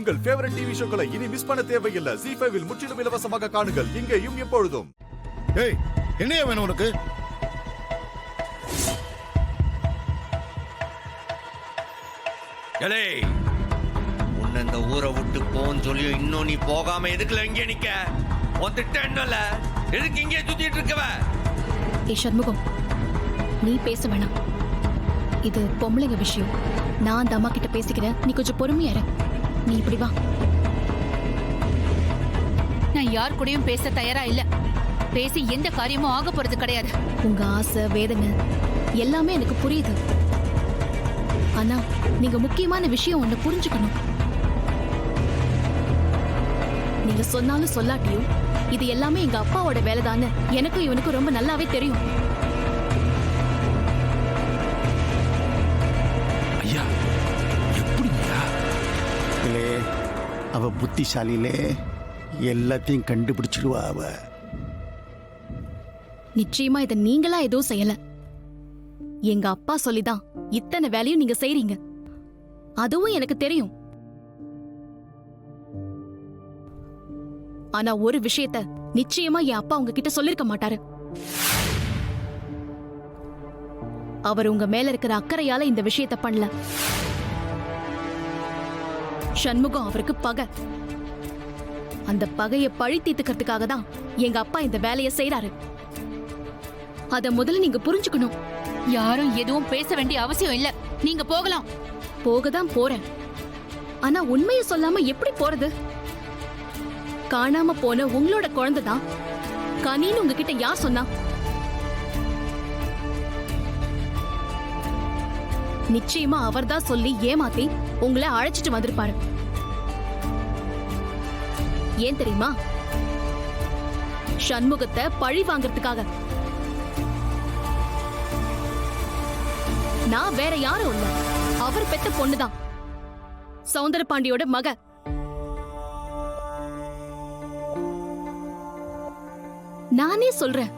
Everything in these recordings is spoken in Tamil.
உங்கள் ஃபேவரட் டிவி ஷோக்களை இனி மிஸ் பண்ண தேவையில்லை. ZEE5 இல் முற்றிலும் இலவசமாக காணுங்கள். இங்கேயும் எப்பொழுதும். ஏய், என்னையா வேணும் உனக்கு? உன்னை இந்த ஊரை விட்டு போன்னு சொல்லி இன்னும் நீ போகாம எதுக்குல இங்கே நிக்க? ஒத்துட்டேன்ல, எதுக்கு இங்கே சுத்திட்டு இருக்கவ? ஏ சண்முகம், நீ பேச வேணாம். இது பொம்பளைங்க விஷயம். நான் அந்த அம்மா கிட்ட பேசிக்கிறேன். நீ கொஞ்சம் பொறுமையா இரு. நீ இப்படி வா. நான் யார் கூடயும் பேச தயாரா இல்ல. பேசி எந்த காரியமும் ஆக போறது கிடையாது. உங்க ஆசை, வேதனை எல்லாமே எனக்கு புரியுது. ஆனா நீங்க முக்கியமான விஷயம் ஒண்ணு புரிஞ்சுக்கணும். நீங்க சொன்னாலும் சொல்லாட்டியும் இது எல்லாமே எங்க அப்பாவோட வேலைதான்னு எனக்கும் இவனுக்கும் ரொம்ப நல்லாவே தெரியும். ஐயா, எப்படியா? இல்லே, அவ புத்திசாலியிலே எல்லாத்தையும் கண்டுபிடிச்சிடுவா. அவ நிச்சயமா இதை நீங்களா எதுவும் செய்யல. எங்க அப்பா சொல்லிதான் இத்தனை வேலையும் நீங்க செய்றீங்க. அதுவும் எனக்கு தெரியும். ஆனா ஒரு விஷயத்த நிச்சயமா என் அப்பா உங்ககிட்ட சொல்லிருக்க மாட்டாரு. அவர் உங்க மேல இருக்கிற அக்கறையால இந்த விஷயத்த பண்ணல. சண்முகம் அவருக்கு பகை. அந்த பகையை பழி தீர்த்துக்கிறதுக்காக தான் எங்க அப்பா இந்த வேலையை செய்யறாரு. அத முதல்ல நீங்க புரிஞ்சுக்கணும். யாரும் எதுவும் பேச வேண்டிய அவசியம் இல்ல. நீங்க போகலாம். போகதான் போறேன். ஆனா உண்மையை சொல்லாம எப்படி போறது? காணாம போன உங்களோட குழந்தைதான் கனின்னு உங்ககிட்ட யார் சொன்னா? நிச்சயமா அவர்தான் சொல்லி ஏமாத்தி உங்களை அழைச்சிட்டு வந்திருப்பாரு. ஏன் தெரியுமா? சண்முகத்தை பழி வாங்கறதுக்காக. நான் வேற யாரும் இல்ல, அவர் பெத்த பொண்ணுதான், சௌந்தரபாண்டியோட மக. நானே சொல்றேன்,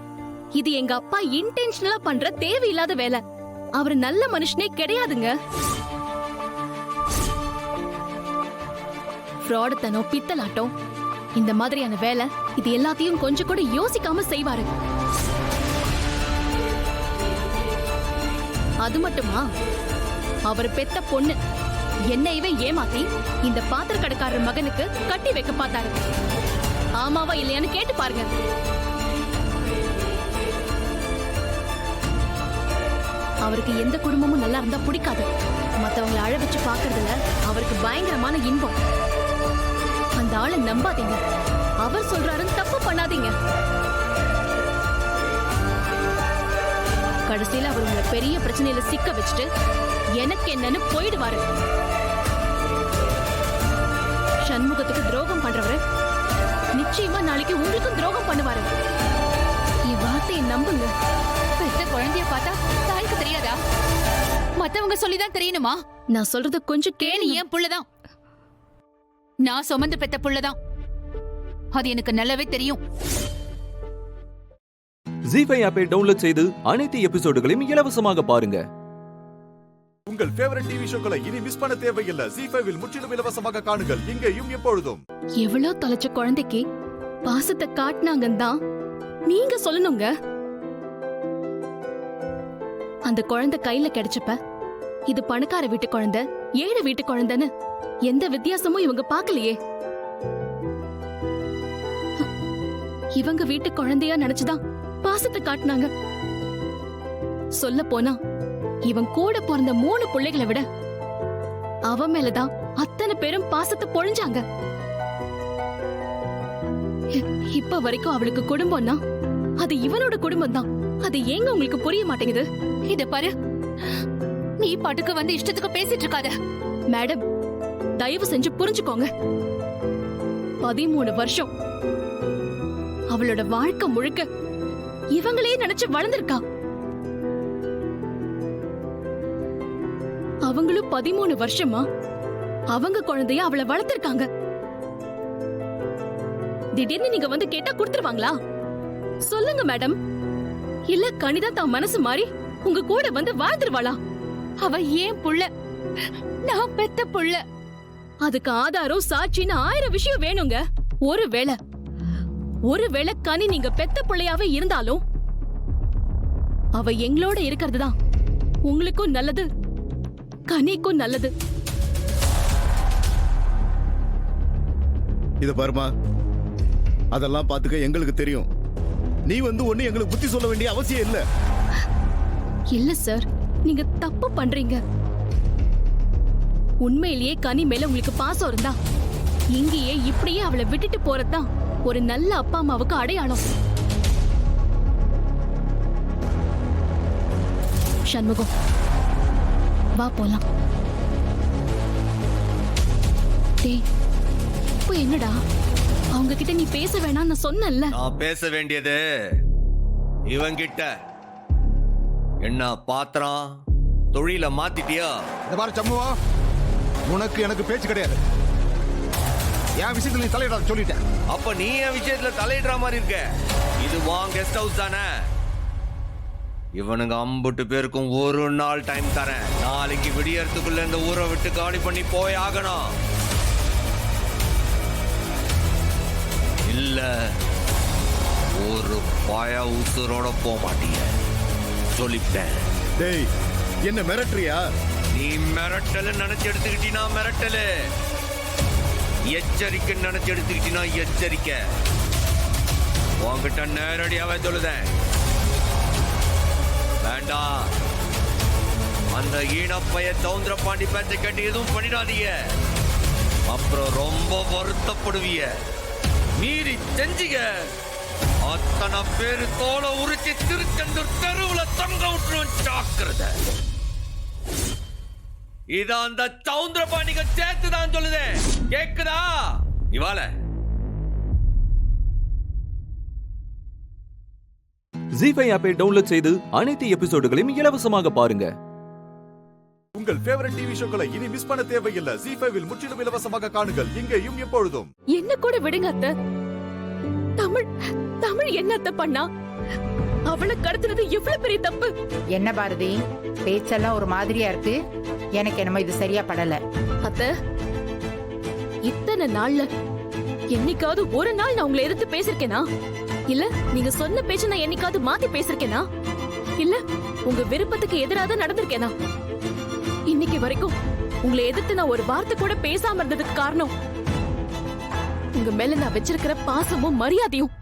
இது எங்க அப்பா இன்டென்ஷனலா பண்ற தேவையில்லாத வேலை. அவர் நல்ல மனுஷனே கிடையாதுங்க. ஃப்ராடுத்தனம், பித்தலாட்டம், இந்த மாதிரியான வேலை இது எல்லாத்தையும் கொஞ்சம் கூட யோசிக்காம செய்வாரு. அது மட்டுமா, அவர் பெத்த பொண்ணு என்னையவே ஏமாத்தி இந்த பாத்திர கடைக்காரர் மகனுக்கு கட்டி வைக்க பார்த்தாரு. ஆமாவா இல்லையான்னு கேட்டு பாருங்க. அவருக்கு எந்த குடும்பமும் நல்லா இருந்தா பிடிக்காது. மத்தவங்களை அழ வச்சு பாக்குறதுல அவருக்கு பயங்கரமான இன்பம். அந்த ஆளை நம்பாதீங்க. அவர் சொல்றாருன்னு தப்பு பண்ணாதீங்க. கடைசியில அவர் உங்களை பெரிய பிரச்சனையில சிக்க வச்சுட்டு எனக்கு என்னன்னு போயிடுவாரு. சண்முகத்துக்கு துரோகம் பண்றவரு நிச்சயமா நாளைக்கு உங்களுக்கும் துரோகம் பண்ணுவாரு. என் வார்த்தையை நம்புங்க. பெத்த குழந்தைய பார்த்தா தாய்க்கு தெரியாதா? மத்தவங்க சொல்லிதான் தெரியணுமா? நான் சொல்றது கொஞ்சம் கேளு. ஏன் புள்ளதான், நான் சுமந்து பெத்த புள்ளதான். அது எனக்கு நல்லாவே தெரியும். ZEE5 ஆப்பை டவுன்லோட் செய்து அனைத்து எபிசோடுகளையும் இலவசமாக பாருங்க. உங்கள் ஃபேவரட் டிவி ஷோக்களை இனி மிஸ் பண்ண தேவையில்லை. ZEE5 இல் முற்றிலும் இலவசமாக காணுங்கள். இங்கேயும் எப்பொழுதும். எவ்வளவு தொலைச்ச குழந்தைக்கு பாசத்தை காட்டினாங்கன்னு தான் நீங்க சொல்லணுங்க. அந்த குழந்தை கையில கிடைச்சப்ப இது பணக்கார வீட்டு குழந்தை, ஏழை வீட்டு குழந்தைன்னு எந்த வித்தியாசமும் இவங்க பார்க்கலையே. இவங்க வீட்டு குழந்தையா நினைச்சுதான் பாசத்தை காட்டினாங்க. சொல்ல போனா இவன் கூட பிறந்த 3 பிள்ளைகளை விட அவன் மேலதான் அத்தனை பேரும் பாசத்தை பொழிஞ்சாங்க. இப்ப வரைக்கும் அவளுக்கு குடும்பம்னா அது இவனோட குடும்பம் தான். அது ஏங்க உங்களுக்கு புரிய மாட்டேங்குது? இத பாரு, நீ பாட்டுக்கு வந்து இஷ்டத்துக்கு பேசிட்டு இருக்காத. மேடம், தயவு செஞ்சு புரிஞ்சுக்கோங்க. 13 வருஷம் அவளோட வாழ்க்கை முழுக்க இவங்களே நினைச்சு வளர்ந்திருக்கா. அவங்களும் 13 வருஷமா அவங்க குழந்தைய அவளை வளர்த்திருக்காங்க. திடீர்னு நீங்க வந்து கேட்டா கொடுத்துருவாங்களா? சொல்லுங்க மேடம். இல்ல கனிதா தான் மனசு மாறி உங்க கூட வந்து வாழ்ந்துருவாளா? அவ ஏன் புள்ள, நான் பெத்த புள்ள. அதுக்கு ஆதாரம் சாட்சின்னு 1000 விஷயம் வேணுங்க. ஒருவேளை கனி நீங்க பெத்த பிள்ளையாவே இருந்தாலும் அவ எங்களோட இருக்கிறது தான் உங்களுக்கும் நல்லது, கனிக்கும் நல்லது. இத பாருமா, அதெல்லாம் பாத்துக்க எங்களுக்கு தெரியும். நீ ஒண்ணு எங்களுக்கு புத்தி சொல்ல வேண்டிய அவசியம் இல்ல. இல்ல சார், நீங்க தப்பு பண்றீங்க. உண்மையிலேயே கனி மேல உங்களுக்கு பாசம் இருந்தா இங்கேயே இப்படியே அவளை விட்டுட்டு போறதுதான் ஒரு நல்ல அப்பா அம்மாவுக்கு அடையாளம். சண்முகம், வா போலாம். டேய், இப்போ என்னடா அவங்க கிட்ட நீ பேச வேணாம் நான் சொன்னேன்ல. நான் பேச வேண்டியது இவங்கிட்ட. என்ன பாத்திரம் தொழில மாத்திட்டியா? இந்த மாதிரி சம்முவா, உனக்கு எனக்கு பேச்சு கிடையாது. என் விஷயத்துல நீ தலையிடாத சொல்லிட்டேன். அப்ப நீ என் விஷயத்துல தலையிடுற மாதிரி இருக்க. இது வாங்க கெஸ்ட் ஹவுஸ் தானே? இவனுங்க 50 பேருக்கும் ஒரு நாள் டைம் தரேன். நாளைக்கு விடியறதுக்குள்ள இந்த ஊரை விட்டு காலி பண்ணி போய் ஆகணும். இல்ல ஒரு பய உசுரோட போக மாட்டீங்க சொல்லிட்டேன். டேய், என்ன மிரட்டுறியா? நீ மிரட்டல் நினைச்சு எடுத்துக்கிட்டீனா மிரட்டல், எச்சரிக்கை நினைச்சு எடுத்துக்கிட்டீனா எச்சரிக்கை. உன்கிட்ட நேரடியாவே சொல்லுதேன், வேண்டாம். அந்த ஈனப்பைய சவுந்தர பாண்டி பேச்ச கேட்டு எதுவும் பண்ணிடாதீங்க. அப்புறம் ரொம்ப வருத்தப்படுவீங்க. மீறி செஞ்சுங்க, அத்தனை பேரு தோலை உரிச்சு திருச்செந்தூர் தெருவுல தொங்க விட்டுருவோம். ஜாக்கிரதை. இத அந்த சவுந்தர பாண்டிக சேர்த்துதான் சொல்லுதே. கேக்குதா? இவால ஜி5 ஆப்பை டவுன்லோட் செய்து அனைத்து எபிசோடுகளையும் இலவசமாக பாருங்க. உங்கள் ஃபேவரட் டிவி ஷோக்களை இனி மிஸ் பண்ண தேவையில்லை. ஜி5 முற்றிலும் இலவசமாக காணுங்கள், இங்கேயும் எப்பொழுதும். என்ன கூட விடுங்க அத்தை. தமிழ் என்னத்த பண்ணா? அவளை கடத்துறது எவ்வளவு பெரிய தப்பு. என்ன பாரதி, பேச்செல்லாம் ஒரு மாதிரியா இருக்கு. எனக்கு என்னமோ இது சரியா படல. அத்தை, இத்தனை நாள்ல என்னைக்காவது ஒரு நாள் நான் உங்களை எதிர்த்து பேசிருக்கேனா? இல்ல நீங்க சொன்ன பேச்ச நான் என்னைக்காவது மாத்தி பேசிருக்கேனா? இல்ல உங்க விருப்பத்துக்கு எதிராக நடந்திருக்கேனா? இன்னைக்கு வரைக்கும் உங்களை எதிர்த்து நான் ஒரு வார்த்தை கூட பேசாம இருந்ததுக்கு காரணம் உங்க மேல நான் வச்சிருக்கிற பாசமும் மரியாதையும்.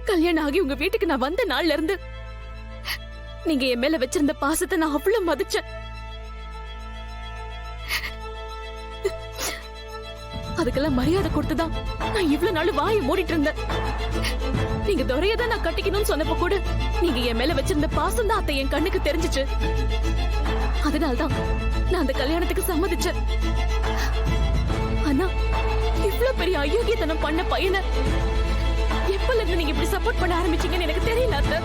கல்யாணம் ஆகி உங்க வீட்டுக்கு நான் வந்த நாள்ல இருந்து நீங்க என் மேல வச்சிருந்த பாசத்தை நான் அவ்வளவு மதிச்சேன். அதுக்கெல்லாம் மரியாதை கொடுத்துதான் நான் இவ்வளவு நாள் வாயை மூடிட்டு இருந்தேன். நீங்க துரையதான் நான் கட்டிக்கணும்னு சொன்னப்ப கூட நீங்க என் மேல வச்சிருந்த பாசம் தான் அத்தை என் கண்ணுக்கு தெரிஞ்சிச்சு. அதனால்தான் நான் அந்த கல்யாணத்துக்கு சம்மதிச்சேன். ஆனா இவ்வளவு பெரிய அயோக்கியத்தனம் பண்ண பையனை எப்பல இருந்து நீங்க இப்படி சப்போர்ட் பண்ண ஆரம்பிச்சீங்கன்னு எனக்கு தெரியல அத்தை.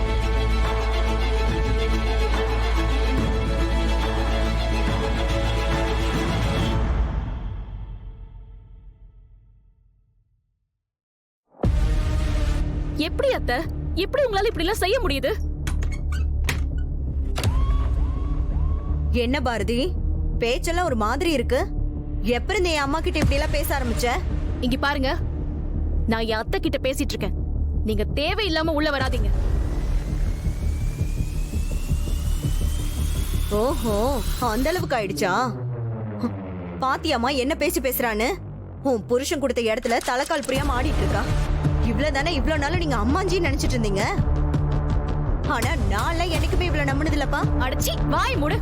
எப்படி அத்தை, எப்படி உங்களால இப்படி எல்லாம் செய்ய முடியுது? என்ன பாரதி, பேச்செல்லாம் ஒரு மாதிரி இருக்கு. எப்ப இருந்து என் அம்மா கிட்ட இப்படி எல்லாம் பேச ஆரம்பிச்ச? இங்க பாருங்க, நான் என் அத்தை கிட்ட பேசிட்டு இருக்கேன். நீங்க தேவையில்லாம உள்ள வராதீங்க. ஓஹோ, அந்த அளவுக்கு ஆயிடுச்சா? பாத்தியாமா என்ன பேசி பேசுறான்னு? உன் புருஷன் கொடுத்த இடத்துல தலைக்கால் புரியாம ஆடிட்டு இருக்கா. இவ்வளவுதானே இவ்வளவு நாள் நீங்க அம்மாஞ்சி நினைச்சிட்டு இருந்தீங்க. ஆனா நான்ல எனக்குமே இவ்வளவு நம்பினது இல்லப்பா. அடச்சி வாய் மூடு.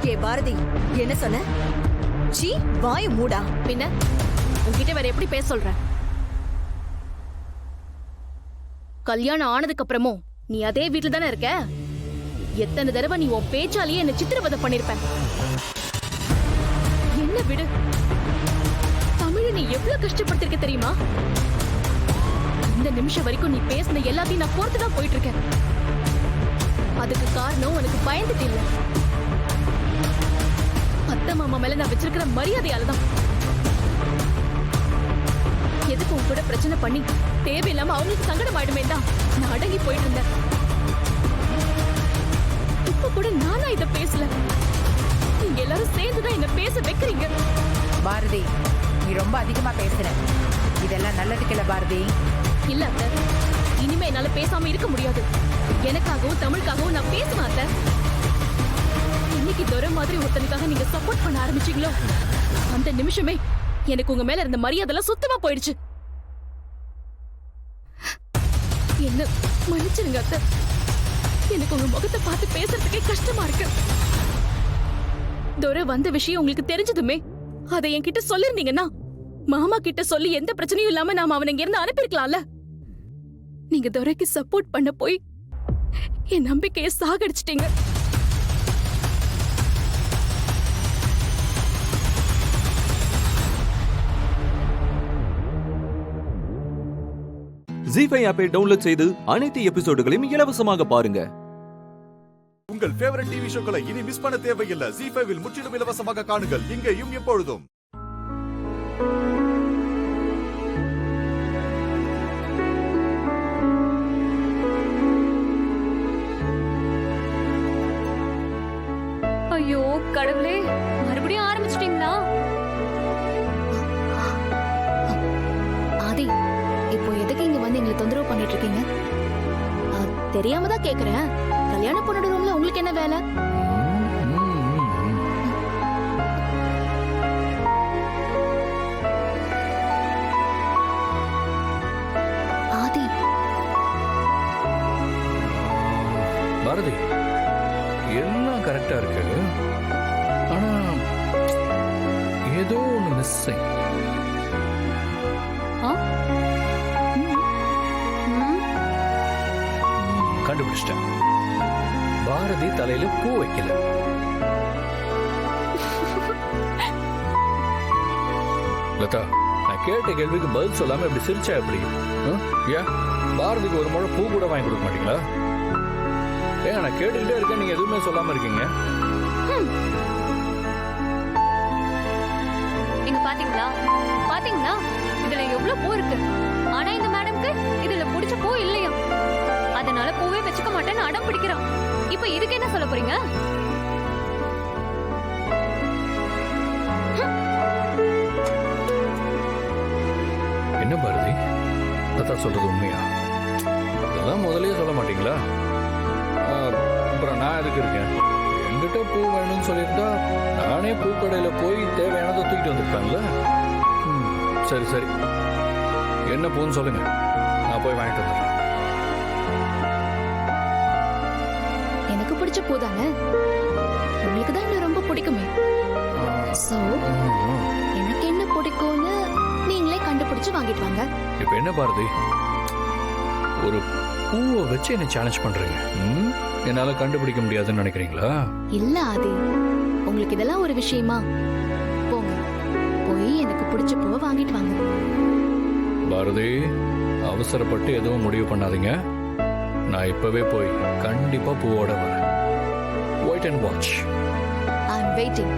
ஏ பாரதி, என்ன சொன்ன? சீ, வாய் மூடா. பின்ன உன்கிட்ட வேற எப்படி பேச சொல்ற? கல்யாணம் ஆனதுக்கு அப்புறமும் நீ அதே வீட்டுல தானே இருக்க. எத்தனை தடவை நீ உன் பேச்சாலேயே என்ன சித்திரவதை பண்ணிருப்ப. என்ன விடு, தமிழ நீ எவ்வளவு கஷ்டப்பட்டிருக்க தெரியுமா? இந்த நிமிஷம் வரைக்கும் நீ பேசின எல்லாத்தையும் நான் பொறுத்துதான் போயிட்டு இருக்கேன். அதுக்கு காரணம் உனக்கு பயந்துட்டு இல்ல, அத்தை மாமா மேல நான் வச்சிருக்கிற மரியாதையாலதான். எதுக்கு உன் கூட பிரச்சனை பண்ணி தேவையில்லாம அவங்களுக்கு சங்கடம் ஆயிடுமே தான் நான் அடங்கி போயிட்டு இருந்தேன். இப்ப கூட நானா இத பேசல, நீங்க எல்லாரும் சேர்ந்துதான் என்ன பேச வைக்கிறீங்க. பாரதி, நீ ரொம்ப அதிகமா பேசுற. இதெல்லாம் நல்லதுக்கு இல்ல பாரதி. இல்ல அத்தை, இனிமே என்னால பேசாம இருக்க முடியாது. எனக்காகவும் தமிழுக்காகவும் நான் பேசுவேன் அத்தை. இன்னைக்கு துரை மாதிரி ஒருத்தனுக்காக நீங்க சப்போர்ட் பண்ண ஆரம்பிச்சீங்களோ அந்த நிமிஷமே எனக்கு உங்க மேல இருந்த மரியாதைலாம் சுத்தமா போயிடுச்சு. என்ன மன்னிச்சிருங்க அத்தை, எனக்கு உங்க முகத்தை பார்த்து பேசுறதுக்கே கஷ்டமா இருக்கு. துரை வந்த விஷயம் உங்களுக்கு தெரிஞ்சதுமே அதை என்கிட்ட சொல்லிருந்தீங்கன்னா மாமா கிட்ட சொல்லி எந்த பிரச்சனையும் இல்லாம நாம அவனை இங்க இருந்து அனுப்பிருக்கலாம்ல. நீங்க துரைக்கு சப்போர்ட் பண்ண போய் என் நம்பிக்கையை சாகடிச்சிட்டீங்க. ஜி5 ஆப்பை டவுன்லோட் செய்து அனைத்து எபிசோடுகளையும் இலவசமாக பாருங்க. உங்கள் ஃபேவரட் டிவி ஷோக்களை இனி மிஸ் பண்ண தேவையில்லை. ஜி5 முற்றிலும் இலவசமாக காணுங்கள் இங்கேயும் எப்பொழுதும். ஐயோ கடவுளே, மறுபடியும் ஆரம்பிச்சிட்டீங்களா? ஆதி, இப்போ எதுக்கு இங்க வந்து எங்களை தொந்தரவு பண்ணிட்டு இருக்கீங்க? தெரியாம தான் கேக்குறேன். கல்யாண பொண்ணோட ரூம்ல உங்களுக்கு என்ன வேலை? ஆதி, பாரதி, எல்லாம் கரெக்டா இருக்கு. ஆனா ஏதோ ஒண்ணு மிஸ்ஸிங். கண்டுபிடிச்சிட்டேன். பாரதி தலையில பூ வைக்கல. லதா, நான் கேட்ட கேள்விக்கு பதில் சொல்லாம இப்படி சிரிச்சா எப்படி? ஏன் பாரதிக்கு ஒரு முறை பூ கூட வாங்கி கொடுக்க மாட்டீங்களா? ஏன் நான் கேட்டுக்கிட்டே இருக்கேன், நீங்க எதுவுமே சொல்லாம இருக்கீங்க. நீங்க பாத்தீங்களா பாத்தீங்களா இதுல எவ்வளவு பூ இருக்கு. ஆனா இந்த மேடம்க்கு இதுல பிடிச்ச பூ இல்லையா, அதனால பூவே வச்சுக்க மாட்டேன்னு அடம் பிடிக்கிறான். இப்ப இதுக்கு என்ன சொல்ல போறீங்க? என்ன பாரதி, லதா சொல்றது உண்மையா? அதெல்லாம் முதல்லயே சொல்ல மாட்டீங்களா? அப்புறம் நான் எதுக்கு இருக்கேன்? என்கிட்ட பூ வேணும்னு சொல்லியிருந்தா நானே பூக்கடையில போய் தேவையானதை தூக்கிட்டு வந்திருப்பேன்ல. சரி சரி, என்ன பூன்னு சொல்லுங்க, நான் போய் வாங்கிட்டு வந்துடுறேன். எனக்கு பிடிச்ச பூ தானே, உங்களுக்கு தான் என்ன ரொம்ப பிடிக்குமே. சோ எனக்கு என்ன பிடிக்கும்னு நீங்களே கண்டுபிடிச்சு வாங்கிட்டு வாங்க. இப்ப என்ன பாரதி, ஒரு பூவை வச்சு என்ன சேலஞ்ச் பண்றீங்க? என்னால கண்டுபிடிக்க முடியாதுன்னு நினைக்கிறீங்களா? இல்ல ஆதி, உங்களுக்கு இதெல்லாம் ஒரு விஷயமா? போங்க, போய் எனக்கு பிடிச்ச பூவை வாங்கிட்டு வாங்க. பாரதி, அவசரப்பட்டு எதுவும் முடிவு பண்ணாதீங்க. நான் இப்பவே போய் கண்டிப்பா பூவோட வரேன். Wait and watch. I am waiting.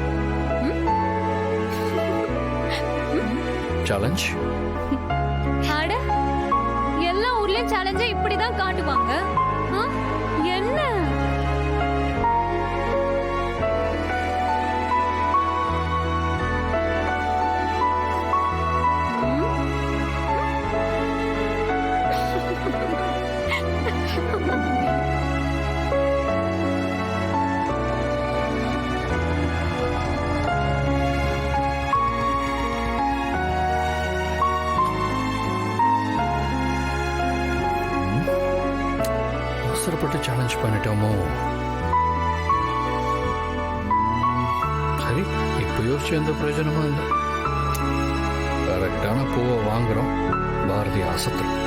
Challenge. அட, எல்லா ஊர்லயும் சேலஞ்சை இப்படிதான் காட்டுவாங்க. என்ன அவசரப்பட்டு சேலஞ்ச் பண்ணிட்டோமோ? சரி, இப்போ யோசிச்சு எந்த பிரயோஜனமும் இல்லை. கரெக்டான பூவை வாங்குறோம், பாரதி ஆசத்துறோம்.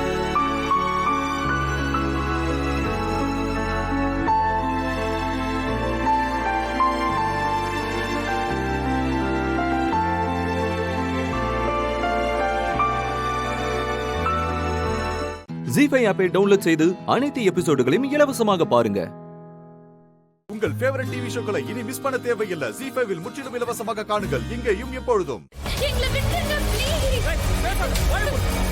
ஜி5 ஆப்பை டவுன்லோட் செய்து அனைத்து எபிசோடுகளையும் இலவசமாக பாருங்க. உங்கள் ஃபேவரட் டிவி ஷோக்களை இனி மிஸ் பண்ண தேவையில்லை. ஜி5 முற்றிலும் இலவசமாக காணுங்கள் இங்கேயும் எப்பொழுதும். எங்களை விட்டுருங்க, please.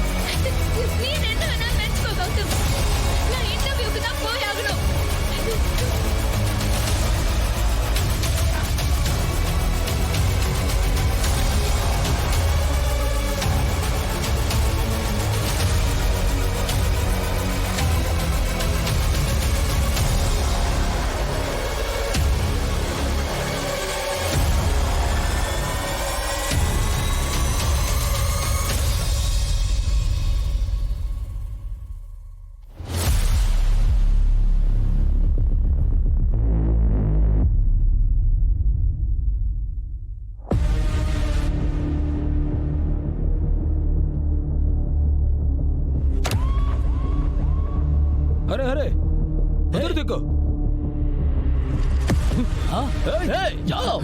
अरे अरे उधर देखो। जाओ।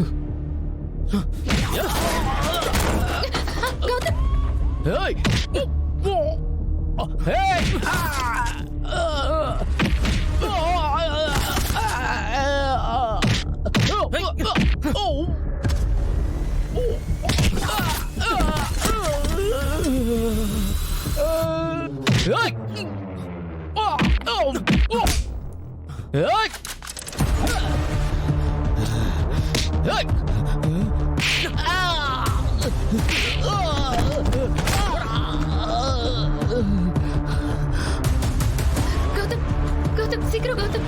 கௌதம் கௌதம் சீக்கிரம் கௌதம்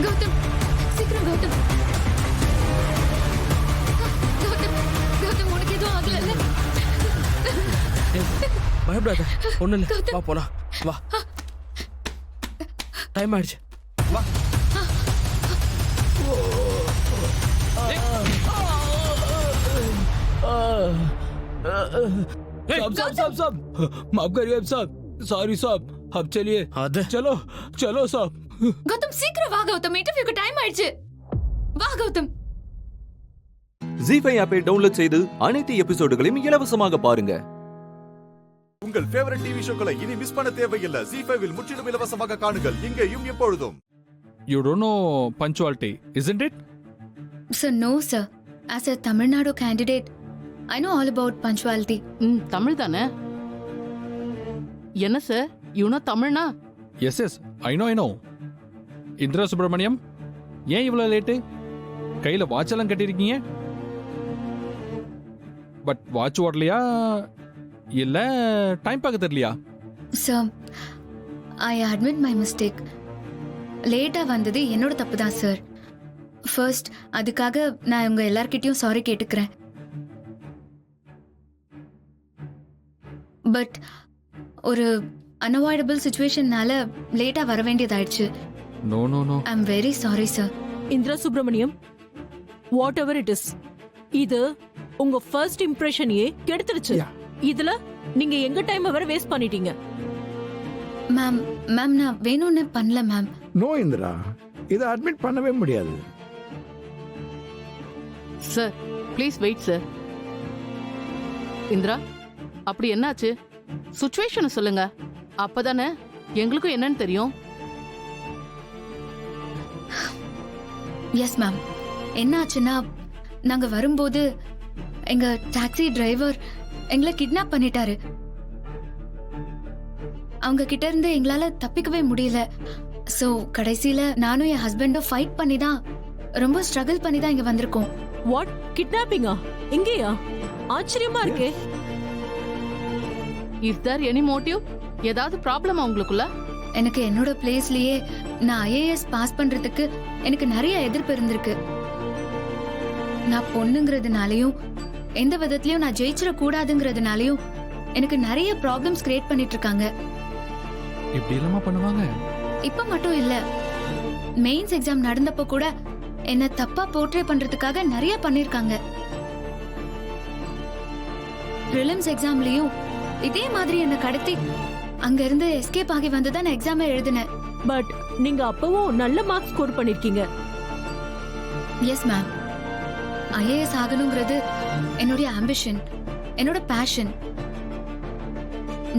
கௌதம் சீக்கிரம் கௌதம் கௌதம் கௌதம் உனக்கு எதுவும் ஆகல பயப்படாத ஒண்ணு இல்ல வா போலாம் வா டைம் ஆயிடுச்சு வா साहब साहब साहब माफ करिए साहब सॉरी साहब अब चलिए चलो चलो साहब கௌதம் சீக்கிரம் வா கௌதம் இன்டர்வியூக்கு டைம் ஆயிடுச்சு வா கௌதம் ஜீஃபை ஆப்பை டவுன்லோட் செய்து அனைத்து எபிசோடுகளையும் இலவசமாக பாருங்க. உங்கள் ஃபேவரட் டிவி ஷோக்களை இனி மிஸ் பண்ண தேவையில்லை. ஜீ5 இல் முற்றிலும் இலவசமாக காணுங்கள் இங்கேயும் எப்பொழுதும். You don't know punctuality, isn't it? Sir, no sir. As a Tamil Nadu candidate, I know all about punctuality. Tamil தானே? என்ன சார் யூனோ தமிழ்னா? Yes, yes, I know. Indira Subramaniam, ஏன் இவ்வளவு லேட்டு? கையில வாட்ச் எல்லாம் கட்டிருக்கீங்க. பட் வாட்ச் ஓடலையா இல்ல டைம் பார்க்க தெரியலையா? Sir, I admit my mistake. லேட்டா வந்தது என்னோட தப்பு தான் சார். ஃபர்ஸ்ட் அதுக்காக நான் உங்க எல்லார்கிட்டயும் சாரி கேட்டுக்கிறேன். பட் ஒரு அன்அவாய்டபிள் சிச்சுவேஷன்னால லேட்டா வர வேண்டியதாயிடுச்சு. No I am very sorry sir. Indira Subramaniam, whatever it is, இது உங்க ஃபர்ஸ்ட் இம்ப்ரெஷனையே கெடுத்துருச்சு. இதுல நீங்க எங்க டைம் வர வேஸ்ட் பண்ணிட்டீங்க. மேம் நான் வேணும்னு பண்ணல மேம். நோ இந்திரா, இதை அட்மிட் பண்ணவே முடியாது. Sir please wait sir. Indira, அப்படி என்னாச்சு? சிச்சுவேஷனை சொல்லுங்க, அப்பதானே எங்களுக்கும் என்னன்னு தெரியும். எஸ் மேம், என்ன ஆச்சுன்னா நாங்க வரும்போது எங்க டாக்ஸி டிரைவர் எங்களை கிட்னாப் பண்ணிட்டாரு. அவங்க கிட்ட இருந்து எங்களால தப்பிக்கவே முடியல. சோ கடைசியில நானும் என் ஹஸ்பண்டும் ஃபைட் பண்ணி தான், ரொம்ப ஸ்ட்ரகிள் பண்ணி தான் இங்க வந்திருக்கோம். வாட், கிட்னாப்பிங்கா? எங்கேயா? ஆச்சரியமா இருக்கே. Is there any motive? ஏதாவது ப்ராப்ளமா உங்களுக்குள்ள? எனக்கு என்னோட பிளேஸ்லயே நான் IAS பாஸ் பண்றதுக்கு எனக்கு நிறைய எதிர்ப்பு இருந்திருக்கு. நான் பொண்ணுங்கிறதுனாலயும் எந்த விதத்திலயும் நான் ஜெயிச்சிட கூடாதுங்கிறதுனாலயும் எனக்கு நிறைய ப்ராப்ளம்ஸ் கிரியேட் பண்ணிட்டு இருக்காங்க. இப்படி எல்லாமா பண்ணுவாங்க? இப்ப மட்டும் இல்ல, மெயின்ஸ் எக்ஸாம் நடந்தப்போ கூட என்ன தப்பா போர்ட்ரே பண்றதுக்காக நிறைய பண்ணிருக்காங்க. பிரிலிம்ஸ் எக்ஸாம்லயும் இதே மாதிரி என்ன கடத்தி அங்க இருந்து எஸ்கேப் ஆகி வந்து தான் எக்ஸாம் எழுதினேன். பட் நீங்க அப்பவும் நல்ல மார்க் ஸ்கோர் பண்ணிருக்கீங்க. எஸ் மேம், IAS ஆகணுங்கிறது என்னுடைய ஆம்பிஷன், என்னோட பேஷன்.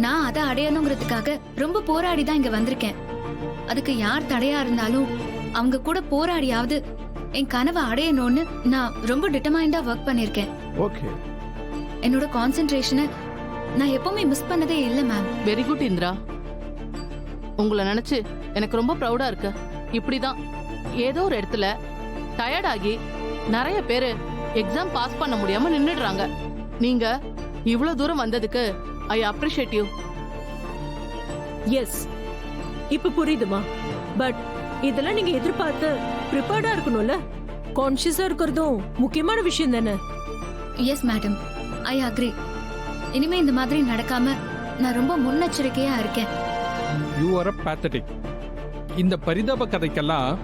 நான் அதை அடையணுங்கிறதுக்காக ரொம்ப போராடி தான் இங்க வந்திருக்கேன். அதுக்கு யார் தடையா இருந்தாலும் அவங்க கூட போராடியாவது என் கனவை அடையணும்னு நான் ரொம்ப டிட்டர்மைண்டா ஒர்க் பண்ணிருக்கேன். ஓகே. என்னோட கான்சென்ட்ரேஷனை நான் எப்பவுமே மிஸ் பண்ணதே இல்லை மேம். Very good Indira. உங்களை நினைச்சு எனக்கு ரொம்ப ப்ரௌடா இருக்கு. இப்படிதான் ஏதோ ஒரு இடத்துல டயர்டாகி நிறைய பேரு எக்ஸாம் பாஸ் பண்ண முடியாம நின்னுடுறாங்க. நீங்க இவ்வளவு தூரம் வந்ததுக்கு ஐ அப்ரிஷியேட் யூ. எஸ், இப்ப புரியுதுமா. பட் இதெல்லாம் நீங்க எதிர்பார்த்து ப்ரிப்பேர்டா இருக்கணும்ல. கான்ஷியஸா இருக்கிறதும் முக்கியமான விஷயம் தானே. Yes madam, I agree. இனிமே இந்த மாதிரி நடக்காம நான் ரொம்ப முன்னெச்சரிக்கையா இருக்கேன். You are pathetic. இந்த பரிதாப கதைக்கெல்லாம்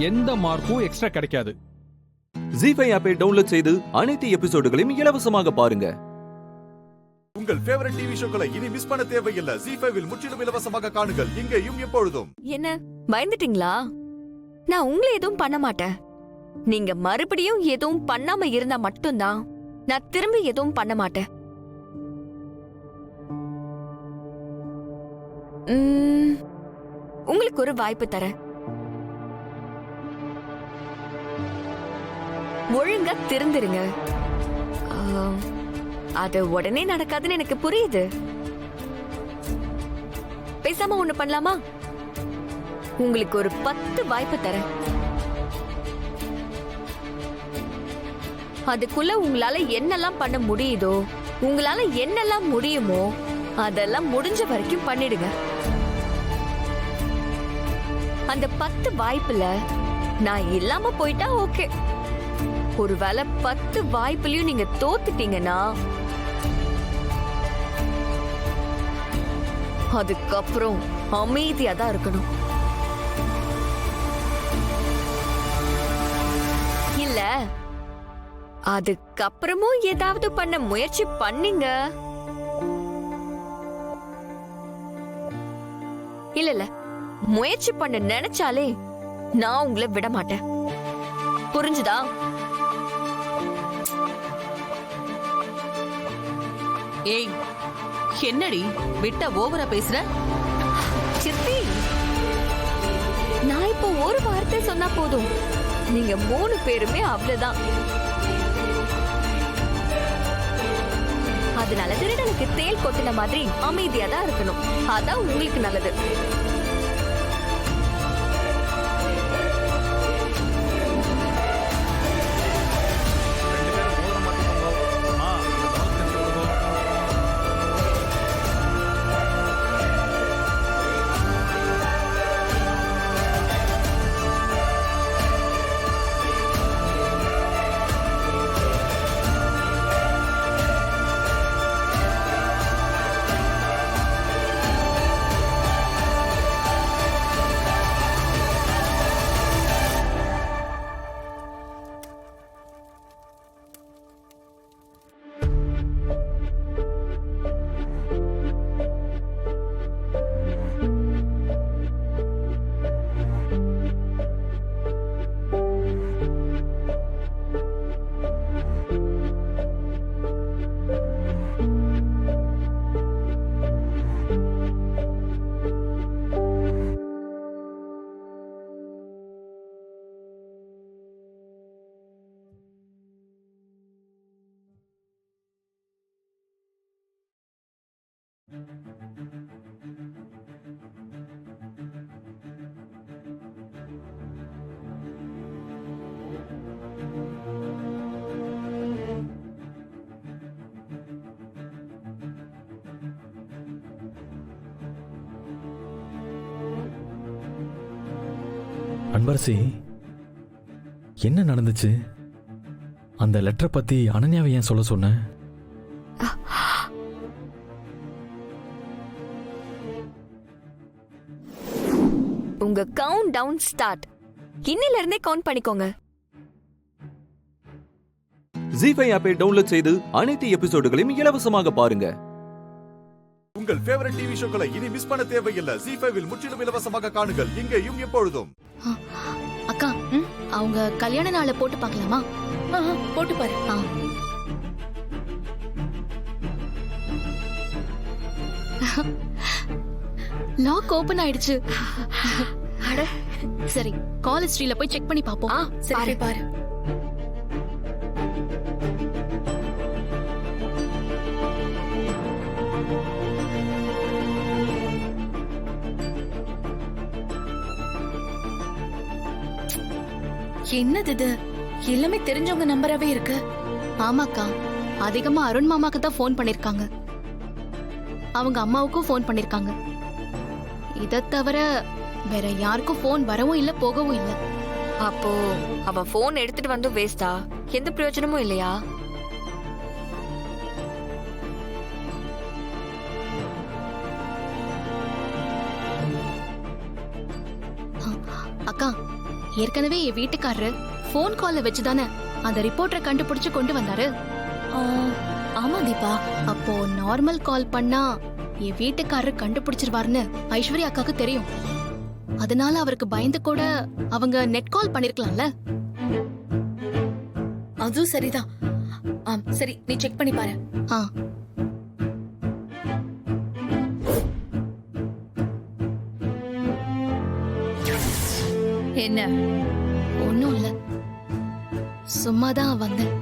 எந்த மார்க்கும் எக்ஸ்ட்ரா கிடைக்காது. ஜி5 ஆப்பை டவுன்லோட் செய்து அனைத்து எபிசோடுகளையும் இலவசமாக பாருங்க. உங்கள் ஃபேவரட் டிவி ஷோக்களை இனி மிஸ் பண்ண தேவையில்லை. ஜி5வில் முற்றிலும் இலவசமாக காணுங்கள் இங்கேயும் எப்பொழுதும். என்ன பயந்துட்டீங்களா? நான் உங்களை எதுவும் பண்ண மாட்டேன். நீங்க மறுபடியும் எதுவும் பண்ணாம இருந்தா மட்டும்தான் நான் திரும்பி எதுவும் பண்ண மாட்டேன். உங்களுக்கு ஒரு வாய்ப்பு தரேன். ஒழுங்கா திருந்திருங்க. அது உடனே நடக்காதுன்னு எனக்கு புரியுது. பேசாம ஒண்ணு பண்ணலாமா? உங்களுக்கு ஒரு 10 வாய்ப்பு தரேன். அதுக்குள்ள உங்களால என்னெல்லாம் பண்ண முடியுதோ, உங்களால என்னெல்லாம் முடியுமோ அதெல்லாம் முடிஞ்ச வரைக்கும் பண்ணிடுங்க. அந்த 10 வாய்ப்புல நான் இல்லாம போயிட்டா ஓகே. ஒருவேளை 10 வாய்ப்புலயும் நீங்க தோத்துட்டீங்கன்னா அதுக்கப்புறம் அமைதியா தான் இருக்கணும். இல்ல அதுக்கப்புறமும் ஏதாவது பண்ண முயற்சி பண்ணீங்க, இல்ல முயற்சி பண்ண நினைச்சாலே நான் உங்களை விட மாட்டேன். புரிஞ்சுதா? ஏய், என்னடி விட்ட ஓவரா பேசுற? சித்தி, நான் இப்போ ஒரு வார்த்தை சொன்னா போதும், நீங்க 3 பேருமே அவ்வளவுதான். அதனால திருடனுக்கு தேல் கொட்டின மாதிரி அமைதியா தான் இருக்கணும். அதான் உங்களுக்கு நல்லது. அன்பரசி, என்ன நடந்துச்சு? அந்த லெட்டரை பத்தி அனன்யாவை ஏன் சொல்ல சொன்ன? உங்க கவுண்ட் டவுன் ஸ்டார்ட். இன்னில இருந்தே கவுண்ட் பண்ணிக்கோங்க. ஜி5 ஆப்பை டவுன்லோட் செய்து அனைத்து எபிசோடுகளையும் இலவசமாக பாருங்க. உங்கள் ஃபேவரட் டிவி ஷோக்களை இனி மிஸ் பண்ண தேவையில்லை. ஜி5வில் முற்றிலும் இலவசமாக காணுங்கள் இங்கேயும் எப்பொழுதும். அக்கா, அவங்க கல்யாண நாளை போட்டு பார்க்கலாமா? போட்டு பாரு. லாக் ஓபன் ஆயிடுச்சு. அட சரி, கால் ஹிஸ்டரியில போய் செக் பண்ணி பாப்போம். சரி பாரு. என்னது இது? எல்லாமே தெரிஞ்சவங்க நம்பராவே இருக்கு. ஆமாக்கா, அதிகமா அருண் மாமாக்கு தான் ஃபோன் பண்ணிருக்காங்க. அவங்க அம்மாவுக்கும் ஃபோன் பண்ணிருக்காங்க. இத தவிர வேற யாருக்கும் ஃபோன் வரவும் இல்ல, போகவும் இல்ல. அப்போ அவ போன் எடுத்துட்டு வந்து வேஸ்டா? எந்த பிரயோஜனமும் இல்லையா? அக்கா, ஏற்கனவே என் வீட்டுக்காரரு ஃபோன் கால்ல வச்சுதானே அந்த ரிப்போர்ட்டரை கண்டுபிடிச்சு கொண்டு வந்தாரு. ஆமா தீபா. அப்போ நார்மல் கால் பண்ணா என் வீட்டுக்காரர் கண்டுபிடிச்சிருவாருன்னு ஐஸ்வர்யா அக்காக்கு தெரியும். அதனால அவருக்கு பயந்து கூட அவங்க நெட் கால் பண்ணிருக்கலாம்ல. அதுவும் சரிதான். சரி, நீ செக் பண்ணி பாரு. என்ன? ஒண்ணும் இல்ல, சும்மாதான் வந்தேன்.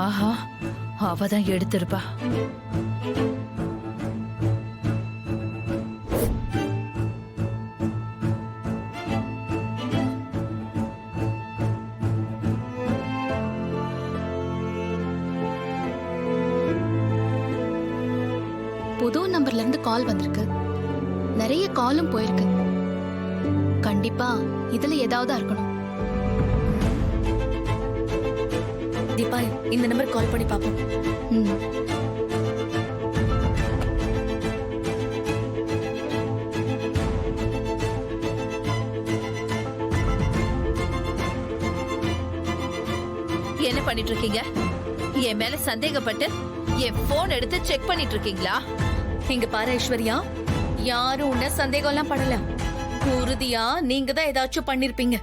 ஆஹா, அவதான் எடுத்திருப்பா. புது நம்பர்ல இருந்து கால் வந்திருக்கு. நிறைய காலும் போயிருக்கு. கண்டிப்பா இதுல ஏதாவது இருக்கணும். தீபா, இந்த நம்பர் கால் பண்ணி பாப்போம். என்ன பண்ணிட்டு இருக்கீங்க? என் மேல சந்தேகப்பட்டு என் போன் எடுத்து செக் பண்ணிட்டு இருக்கீங்களா? இங்க பாரு ஐஸ்வர்யா, யாரும் உன்ன சந்தேகம் எல்லாம் படல. உறுதியா நீங்க தான் ஏதாச்சும் பண்ணிருப்பீங்க.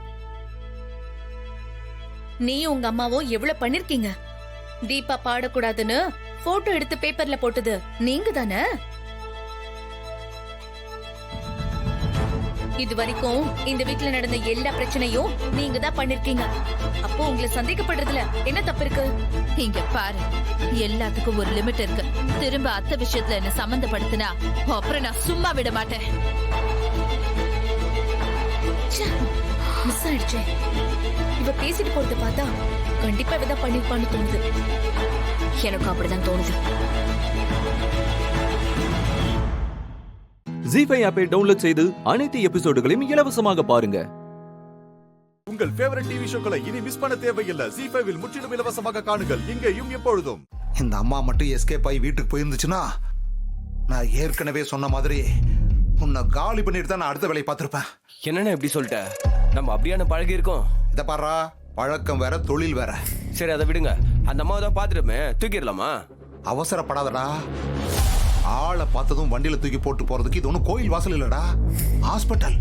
நீ உங்க அம்மாவும் எவ்வளவு பண்ணிருக்கீங்க. தீபா பாடக்கூடாதுன்னு போட்டோ எடுத்து பேப்பர்ல போட்டது நீங்க தானே? இது வரைக்கும் இந்த வீட்டுல நடந்த எல்லா பிரச்சனையும் நீங்க தான் பண்ணிருக்கீங்க. அப்போ உங்களை சந்தேகப்படுறதுல என்ன தப்பு இருக்கு? இங்க பாரு, எல்லாத்துக்கும் ஒரு லிமிட் இருக்கு. திரும்ப அத்தை விஷயத்துல என்ன சம்பந்தப்படுத்தினா அப்புறம் நான் சும்மா விட மாட்டேன். மிஸ் ஆயிடுச்சே. இவ பேசிட்டு போறத பார்த்தா கண்டிப்பா இவதான் பண்ணிருப்பான்னு தோணுது. எனக்கு அப்படிதான் தோணுது. ஜீ5 ஆப்பை டவுன்லோட் செய்து அனைத்து எபிசோடுகளையும் இலவசமாக பாருங்க. உங்கள் ஃபேவரட் டிவி ஷோக்களை இனி மிஸ் பண்ண தேவையில்லை. ஜீ5வில் முற்றிலும் இலவசமாக காணுங்கள், இங்கேயும் எப்பொழுதும். இந்த அம்மா மட்டும் எஸ்கேப் ஆகி வீட்டுக்கு போயிருந்துச்சுன்னா நான் ஏற்கனவே சொன்ன மாதிரி உன்னை காலி பண்ணிட்டு தான் நான் அடுத்த வேலையை பார்த்திருப்பேன். என்னென்ன எப்படி சொல்லிட்ட? நம்ம அப்படியான பழகி இருக்கோம். இதை பாரா, பழக்கம் வேற தொழில் வேற. சரி, அதை விடுங்க. அந்த அம்மாவை தான் பார்த்துருமே, தூக்கிடலாமா? அவசரப்படாதடா. ஆளை பார்த்ததும் வண்டியில தூக்கி போட்டு போறதுக்கு இது ஒன்றும் கோயில் வாசல் இல்லடா, ஹாஸ்பிட்டல்.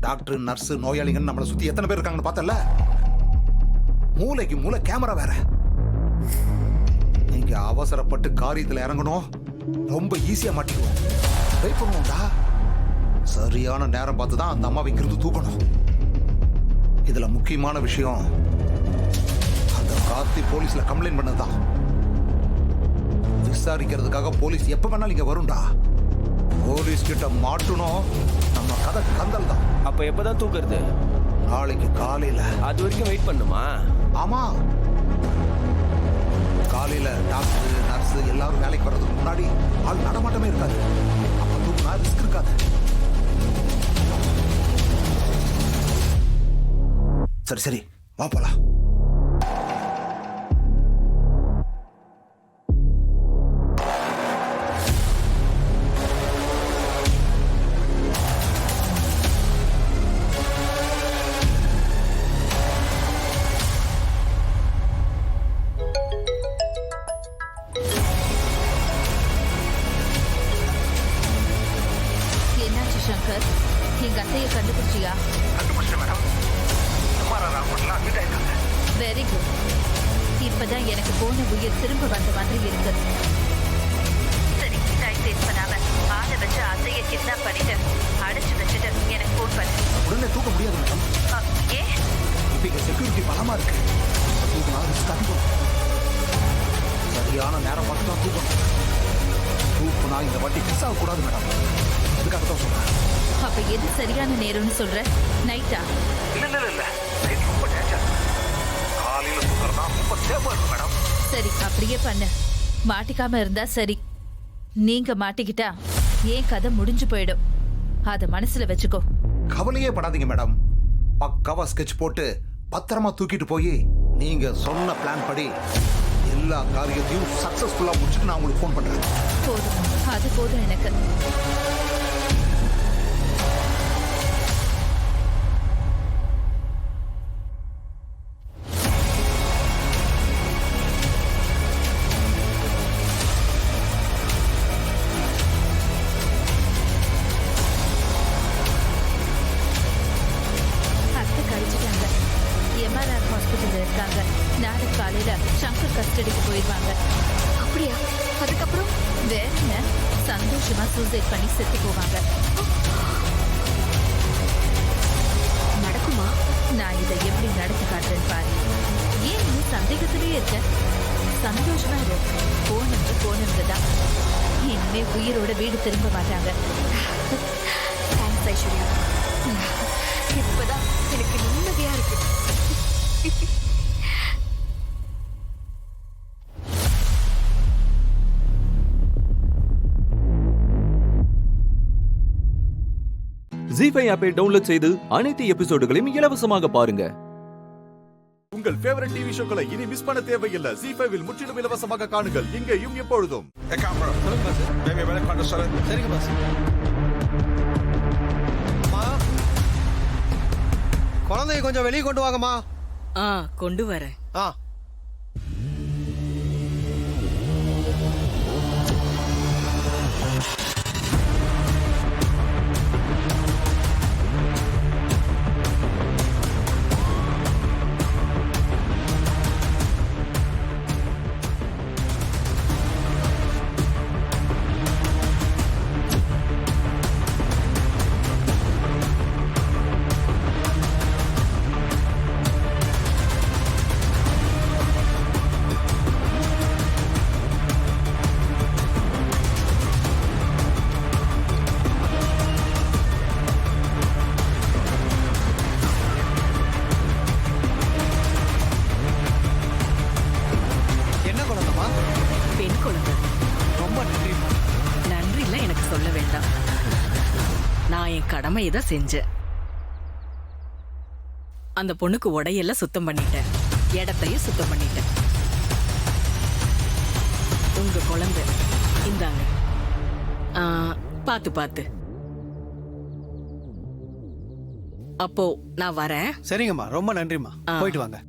டாக்டர், நர்ஸ், நோயாளிங்கன்னு நம்மளை சுத்தி எத்தனை பேர் இருக்காங்கன்னு பார்த்தல. மூளைக்கு மூளை கேமரா வேற. நீங்க அவசரப்பட்டு காரியத்தில் இறங்கணும், ரொம்ப ஈஸியா மாட்டிக்குவோம். ட்ரை பண்ணுவோம்டா. சரியான நேரம் பார்த்து தான் அந்த அம்மாவை இங்கிருந்து தூக்கணும். இதுல முக்கியமான விஷயம், அந்த கார்த்தி போலீஸ்ல கம்ப்ளைண்ட் பண்ணதான். விசாரிக்கிறதுக்காக போலீஸ் எப்ப வேணாலும் இங்க வரும்டா. போலீஸ் கிட்ட மாட்டணும், நம்ம கதை கந்தல் தான். அப்ப எப்பதான் தூக்குறது? நாளைக்கு காலையில. அது வரைக்கும் வெயிட் பண்ணுமா? ஆமா, காலையில டாக்டர், நர்ஸ் எல்லாரும் வேலைக்கு வர்றதுக்கு முன்னாடி ஆள் நடமாட்டமே இருக்காது. அப்ப தூக்குனா ரிஸ்க் இருக்காது. சரி சரி, வா போலாம். என்னாச்சு சங்கர்? எங்க அத்தையை கண்டுபிடிச்சியா? Very good. இப்பதான் எனக்கு போன உயிர் திரும்ப வந்த மாதிரி இருக்கு. சரி, டைம் வேஸ்ட் பண்ணாம பலமா இருக்கு. தூக்குனா ரிஸ்க் அதிகம். சரியான நேரம் பார்த்து தான் தூக்கணும். தூக்குனா இந்த வாட்டி மிஸ் ஆகக்கூடாது மேடம். அதுக்காக தான் சொல்றேன். அப்ப எது சரியான நேரம்னு சொல்ற? நைட்டா? இல்ல நைட் ரொம்ப டேஞ்சர். காலையில தூக்குறதா ரொம்ப சேஃபா இருக்கு மேடம். சரி, அப்படியே பண்ணு. மாட்டிக்காம இருந்தா சரி. நீங்க மாட்டிக்கிட்டா ஏன் கதை முடிஞ்சு போயிடும். அத மனசுல வச்சுக்கோ. கவலையே படாதீங்க மேடம். பக்காவா ஸ்கெட்ச் போட்டு பத்திரமா தூக்கிட்டு போய் நீங்க சொன்ன பிளான் படி எல்லா காரியத்தையும் சக்சஸ்ஃபுல்லா முடிச்சுட்டு நான் உங்களுக்கு ஃபோன் பண்றேன். போதும், அது போதும் எனக்கு. எம்ஆர்ஆர் ஹாஸ்பிட்டல் இருக்காங்க. நாளைக்கு காலையில சங்கர் கஸ்டடிக்கு போயிடுவாங்க. அப்படியா? அதுக்கப்புறம் வேற என்ன? சந்தோஷமா சூசைட் பண்ணி செத்து போவாங்க. நடக்குமா? நான் இதை எப்படி நடத்தி காட்டுறேன்னு பாரு. ஏன் நீ சந்தேகத்திலேயே இருக்க? சந்தோஷமா இரு. போனவங்க தான் இனிமே உயிரோட வீடு திரும்ப மாட்டாங்க. தேங்க்ஸ் ஐஸ்வர்யா. இப்பதான் எனக்கு நிம்மதியா இருக்கு. ZEE5 ஆப்பை டவுன்லோட் செய்து அனைத்து எபிசோடுகளையும் இலவசமாக பாருங்க. உங்கள் ஃபேவரட் டிவி ஷோக்களை இனி மிஸ் பண்ண தேவையில்லை. ZEE5 இல் முற்றிலும் இலவசமாக காணுங்கள். இங்கேயும் எப்பொழுதும். சரிங்க பாஸ். குழந்தைய கொஞ்சம் வெளியே கொண்டு வாங்கம்மா. கொண்டு வரேன். கடமை இதை செஞ்சேன். அந்த பொண்ணுக்கு உடையெல்லாம் சுத்தம் பண்ணிட்டேன், இடத்தையும் சுத்தம் பண்ணிட்டேன். உங்க குழந்தை இந்தாங்க, பாத்து பாத்து. அப்போ நான் வரேன். சரிங்கம்மா, ரொம்ப நன்றிம்மா. போயிட்டு வாங்க.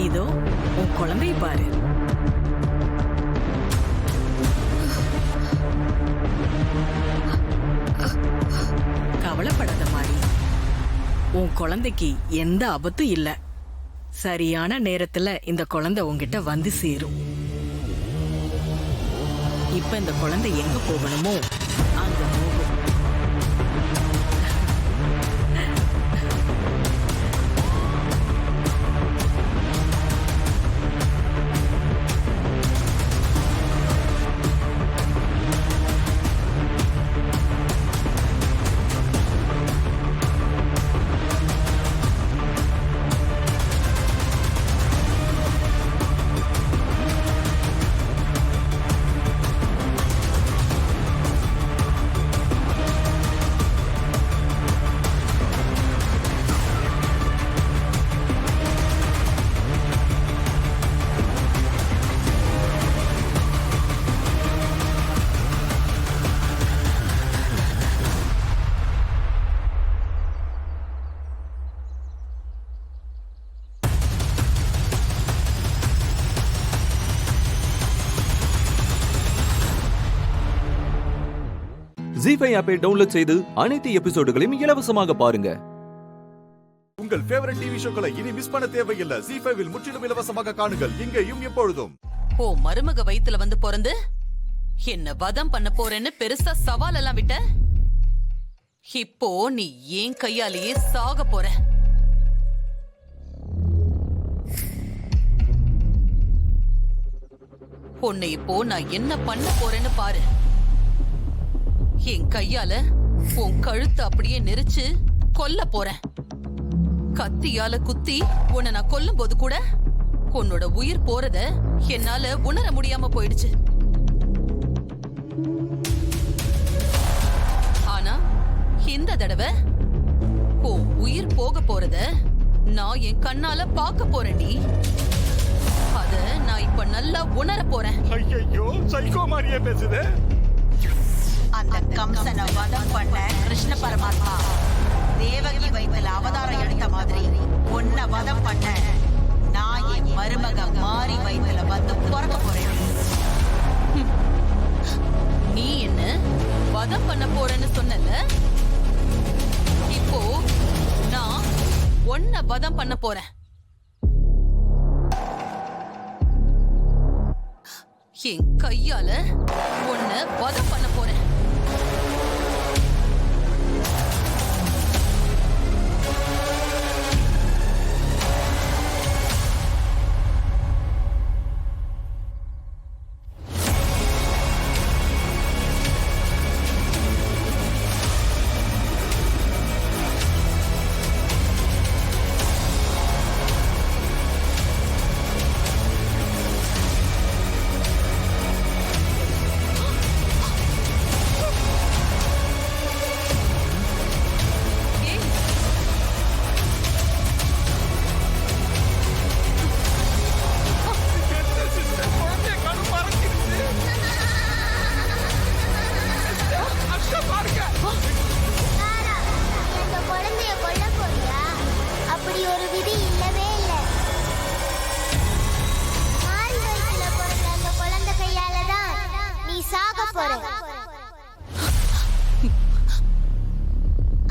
இதோ உன் குழந்தைய பாரு. கவலைப்படாத மாறி, உன் குழந்தைக்கு எந்த ஆபத்தும் இல்ல. சரியான நேரத்துல இந்த குழந்தை உன்கிட்ட வந்து சேரும். இப்ப இந்த குழந்தை எங்க போகணுமோ அங்க போகும். ஜி5 ஆப்பை டவுன்லோட் செய்து அனைத்து எபிசோடுகளையும் இலவசமாக பாருங்க. உங்கள் ஃபேவரட் டிவி ஷோக்களை இனி மிஸ் பண்ண தேவையில்லை. ஜி5 முற்றிலும் இலவசமாக காணுங்கள் இங்கேயும் எப்பொழுதும். ஓ மருமக வயித்துல வந்து பிறந்து என்ன வதம் பண்ண போறேன்னு பெருசா சவால் எல்லாம் விட்ட. இப்போ நீ ஏன் கையாலேயே சாக போற. உன்னை இப்போ நான் என்ன பண்ண போறேன்னு பாரு. என் கையால உன் கழுத்தை அப்படியே நெரிச்சு கொல்ல போறேன். கத்தியால குத்தி உன்னை நான் கொல்லும் போது கூட உன்னோட உயிர் போறத என்னால உணர முடியாம போயிடுச்சு. ஆனா இந்த தடவை உன் உயிர் போக போறத நான் என் கண்ணால பார்க்க போறேன்டி. அத நான் இப்ப நல்லா உணர போறேன். ஐயோ சைக்கோ மாதிரியே பேசுது. அந்த கம்சனை வதம் பண்ண கிருஷ்ண பரமாத்மா தேவகி வயித்துல அவதாரம் எடுத்த மாதிரி உன்னை வதம் பண்ண நான் என் மருமக மாறி வயித்துல வந்து பிறக்க போறேன். நீ என்ன வதம் பண்ண போறேன்னு சொன்னல, இப்போ நான் உன்னை வதம் பண்ண போறேன். என் கையால உன்னை வதம் பண்ண போறேன்.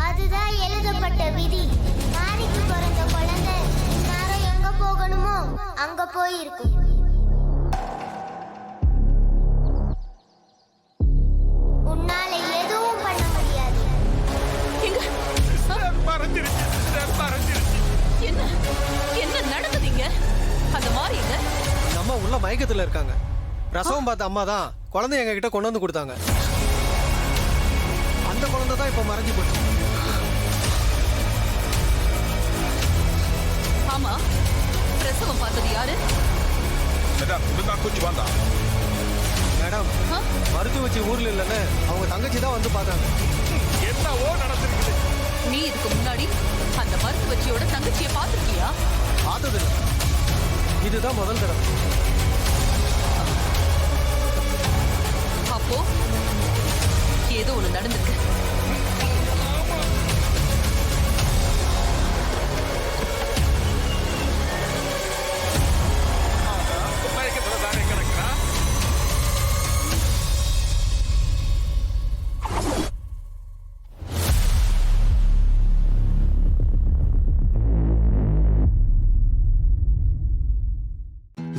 அதுதான் எழுதப்பட்ட விதி. மாரிக்கு பிறந்த குழந்தை இந்நேரம் எங்க போகணுமோ அங்க போயிருக்கும். உன்னால எதுவும் பண்ண முடியாது. என்ன என்ன நடக்குதுங்க? அந்த மாதிரி நம்ம உள்ள மயக்கத்துல இருக்காங்க. பிரசவம் பார்த்த அம்மா தான் குழந்தை எங்க கிட்ட கொண்டு வந்து கொடுத்தாங்க. அந்த குழந்தை தான் இப்ப மறைஞ்சு போச்சு. ஆமா, பிரசவம் பார்த்தது யாரு? மேடம், மருத்துவ வச்சு ஊர்ல இல்லன்னு அவங்க தங்கச்சி தான் வந்து பார்த்தாங்க. என்னவோ நடந்திருக்குது. நீ இதுக்கு முன்னாடி அந்த மருத்துவச்சியோட தங்கச்சியை பார்த்திருக்கியா? பார்த்தது இல்லை. இதுதான் முதல் தடவை. அப்போ ஏதோ ஒண்ணு நடந்திருக்கு.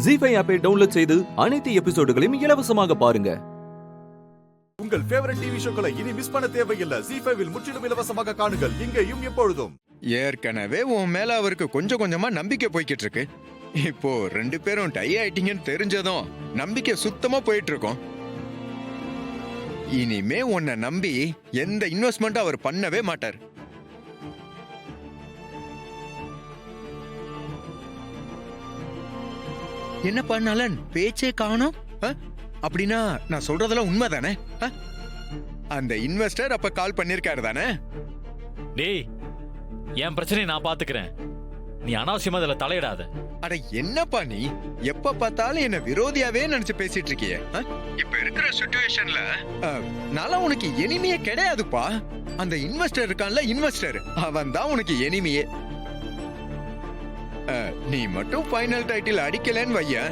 ஜி5 ஆப்பை டவுன்லோட் செய்து அனைத்து எபிசோடுகளையும் இலவசமாக பாருங்க. உங்கள் ஃபேவரட் டிவி ஷோக்களை இனி மிஸ் பண்ண தேவையில்லை. ஜி5 முற்றிலும் இலவசமாக காணுங்கள் இங்கேயும் எப்பொழுதும். ஏற்கனவே உன் மேல அவருக்கு கொஞ்சம் கொஞ்சமா நம்பிக்கை போய்கிட்டு இருக்கு. இப்போ 2 பேரும் டை ஆயிட்டீங்கன்னு தெரிஞ்சதும் நம்பிக்கை சுத்தமா போயிட்டு இருக்கோம். இனிமே உன்னை நம்பி எந்த இன்வெஸ்ட்மெண்ட் அவர் பண்ணவே மாட்டார். என்ன பண்ணாலன் பேச்சே காணோம். அப்படின்னா நான் சொல்றதெல்லாம் உண்மைதானே? அந்த இன்வெஸ்டர் அப்ப கால் பண்ணிருக்காரு தானே? டேய், என் பிரச்சனையை நான் பாத்துக்கிறேன். நீ அனாவசியமா அதுல தலையிடாத. அட என்னப்பா நீ எப்ப பார்த்தாலும் என்ன விரோதியாவே நினைச்சு பேசிட்டு இருக்கிய? இப்ப இருக்கிற சிச்சுவேஷன்ல நாளா உனக்கு எனிமையே கிடையாதுப்பா. அந்த இன்வெஸ்டர் இருக்கான்ல, இன்வெஸ்டர் அவன் தான் உனக்கு எனிமையே. நீ மட்டும் ஃபைனல் டைட்டில் அடிக்கலன்னு வைய,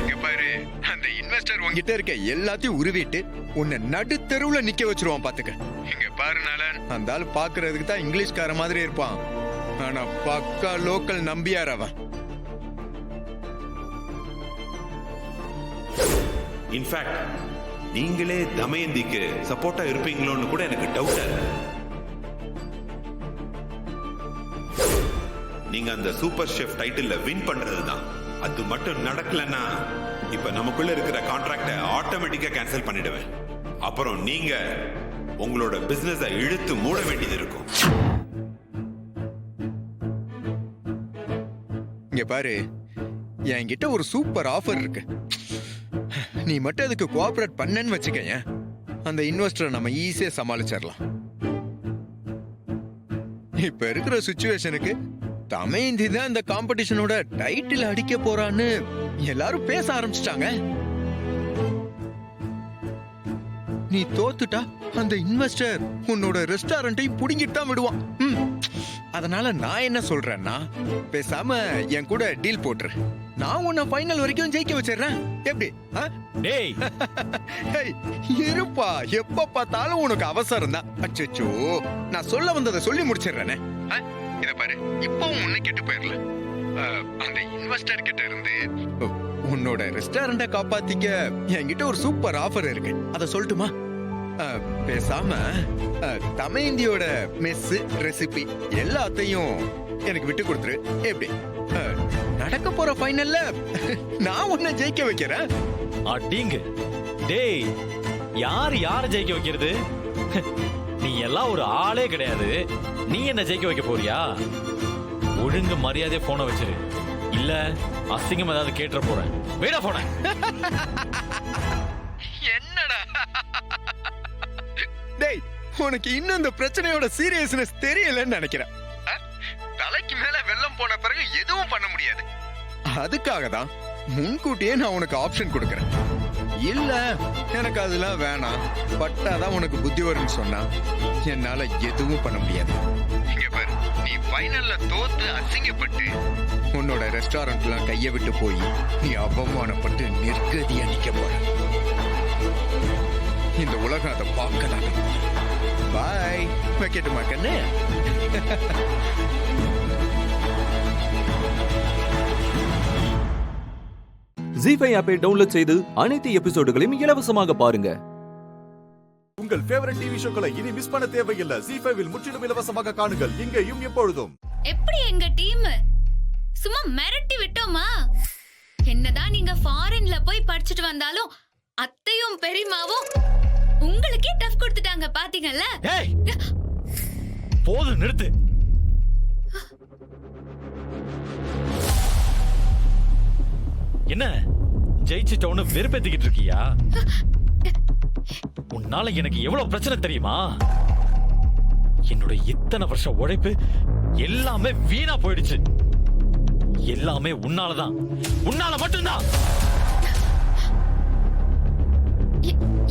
இங்க பாரு, அந்த அந்த இன்வெஸ்டர் உங்ககிட்ட இருக்க எல்லாத்தையும் உருவிட்டு உன்னை நடுத்தெருவுல நிக்க வச்சிருவான் பாத்துக்க. இங்க பாருனால அந்த ஆள் பாக்குறதுக்கு தான் இங்கிலீஷ்கார மாதிரி இருப்பான், ஆனா பக்கா லோக்கல் நம்பியார் அவன். இன்ஃபேக்ட் நீங்களே தமயந்திக்கு சப்போர்ட்டா இருப்பீங்களோன்னு கூட எனக்கு டவுட்டா இருக்கு. நீங்க அந்த சூப்பர் ஷெஃப் டைட்டில்ல வின் பண்றதுதான். அது மட்டும் நடக்கலன்னா இப்ப நமக்குள்ள இருக்கிற கான்ட்ராக்டை ஆட்டோமேட்டிக்கா கேன்சல் பண்ணிடுவேன். அப்புறம் நீங்க உங்களோட பிசினஸை இழுத்து மூட வேண்டியது இருக்கும். இங்க பாரு, என்கிட்ட ஒரு சூப்பர் ஆஃபர் இருக்கு. நீ மட்டும் அதுக்கு கோஆபரேட் பண்ணன்னு வச்சுக்கேன், அந்த இன்வெஸ்டரை நம்ம ஈஸியா சமாளிச்சிடலாம். இப்ப இருக்கிற சிச்சுவேஷனுக்கு தமயந்தி தான் இந்த காம்படிஷனோட டைட்டில் அடிக்க போறான்னு எல்லாரும் பேச ஆரம்பிச்சிட்டாங்க. நீ தோத்துட்டா அந்த இன்வெஸ்டர் உன்னோட ரெஸ்டாரண்ட்டையும் புடிங்கிட்டு தான் விடுவான். அதனால நான் என்ன சொல்றேன்னா, பேசாம என் கூட டீல் போட்டுரு. நான் உன்னை ஃபைனல் வரைக்கும் ஜெயிக்க வச்சிடுறேன். எப்படி? இருப்பா, எப்ப பார்த்தாலும் உனக்கு அவசரம் தான். அச்சோ, நான் சொல்ல வந்ததை சொல்லி முடிச்சிடுறேனே. இத பாரு, இப்பவும் ஒண்ணு கெட்டு போயிடல. அந்த இன்வெஸ்டர் கிட்ட இருந்து உன்னோட ரெஸ்டாரண்ட காப்பாத்திக்க என்கிட்ட ஒரு சூப்பர் ஆஃபர் இருக்கு. அத சொல்லட்டுமா? பேசாம தமயந்தியோட மெஸ் ரெசிபி எல்லாத்தையும் எனக்கு விட்டு கொடுத்துரு. எப்படி? நடக்க போற ஃபைனல்ல நான் உன்னை ஜெயிக்க வைக்கிறேன். அடிங்க டேய், யார ஜெயிக்க வைக்கிறது? நீ எல்லாம் ஒரு ஆளே கிடையாது. நீ என்ன ஜெயிக்க வைக்க போறியா? ஒழுங்கு மரியாதை போன வச்சிரு, இல்ல அசிங்கம் ஏதாவது கேட்டுற போறேன். வேடா போன. என்னடா டேய், உனக்கு இன்னும் இந்த பிரச்சனையோட சீரியஸ்னஸ் தெரியலன்னு நினைக்கிறேன். தலைக்கு மேல வெள்ளம் போன பிறகு எதுவும் பண்ண முடியாது. அதுக்காக தான் முன்கூட்டியே நான் உனக்கு ஆப்ஷன் கொடுக்கறேன். இல்ல எனக்கு அதெல்லாம் வேணாம், பட்டாதான் உனக்கு புத்தி வரும்னு சொன்னா என்னால எதுவும் பண்ண முடியாது. இங்க பாரு, நீ ஃபைனல்ல தோத்து அசிங்கப்பட்டு உன்னோட ரெஸ்டாரண்ட்லாம் கைய விட்டு போய் நீ அவமானப்பட்டு நிர்கதியா நிக்க போற. இந்த உலகம் அதை பார்க்கலாம். பாய், வைக்கட்டுமா கண்ணு? ஜீ5 ஆப்பை டவுன்லோட் செய்து அனைத்து எபிசோடுகளையும் இலவசமாக பாருங்க. உங்கள் ஃபேவரட் டிவி ஷோக்களை இனி மிஸ் பண்ண தேவையில்லை. ஜீ5 முற்றிலும் இலவசமாக காணுங்கள், இங்கேயும் எப்பொழுதும். எப்படி எங்க டீம் சும்மா மிரட்டி விட்டோமா? என்னதான் நீங்க ஃபாரின்ல போய் படிச்சுட்டு வந்தாலும் அத்தையும் பெரியமாவும் உங்களுக்கே டஃப் கொடுத்துட்டாங்க, பாத்தீங்கல்ல? போதும், நிறுத்து. என்ன ஜெயிச்சிட்டோன்னு வெறுப்பேத்திக்கிட்டு இருக்கியா? உன்னால எனக்கு எவ்வளவு பிரச்சனை தெரியுமா? என்னோட இத்தனை வருஷம் உழைப்பு எல்லாமே வீணா போயிடுச்சு. எல்லாமே உன்னாலதான், உன்னால மட்டும்தான்.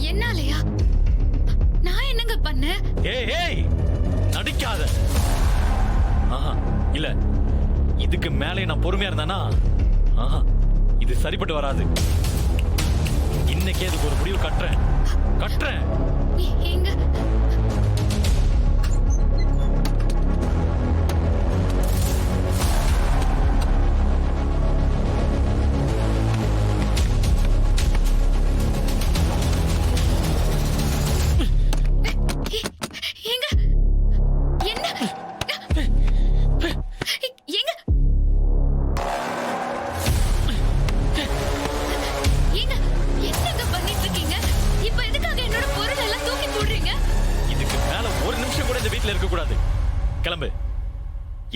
என்னாலயா? நான் என்னங்க பண்ண? ஏய், நடிக்காத. இல்ல, இதுக்கு மேலே நான் பொறுமையா இருந்தானா இது சரிப்பட்டு வராது. இன்னைக்கே அதுக்கு ஒரு முடிவு கட்டுறேன். கிளம்பு,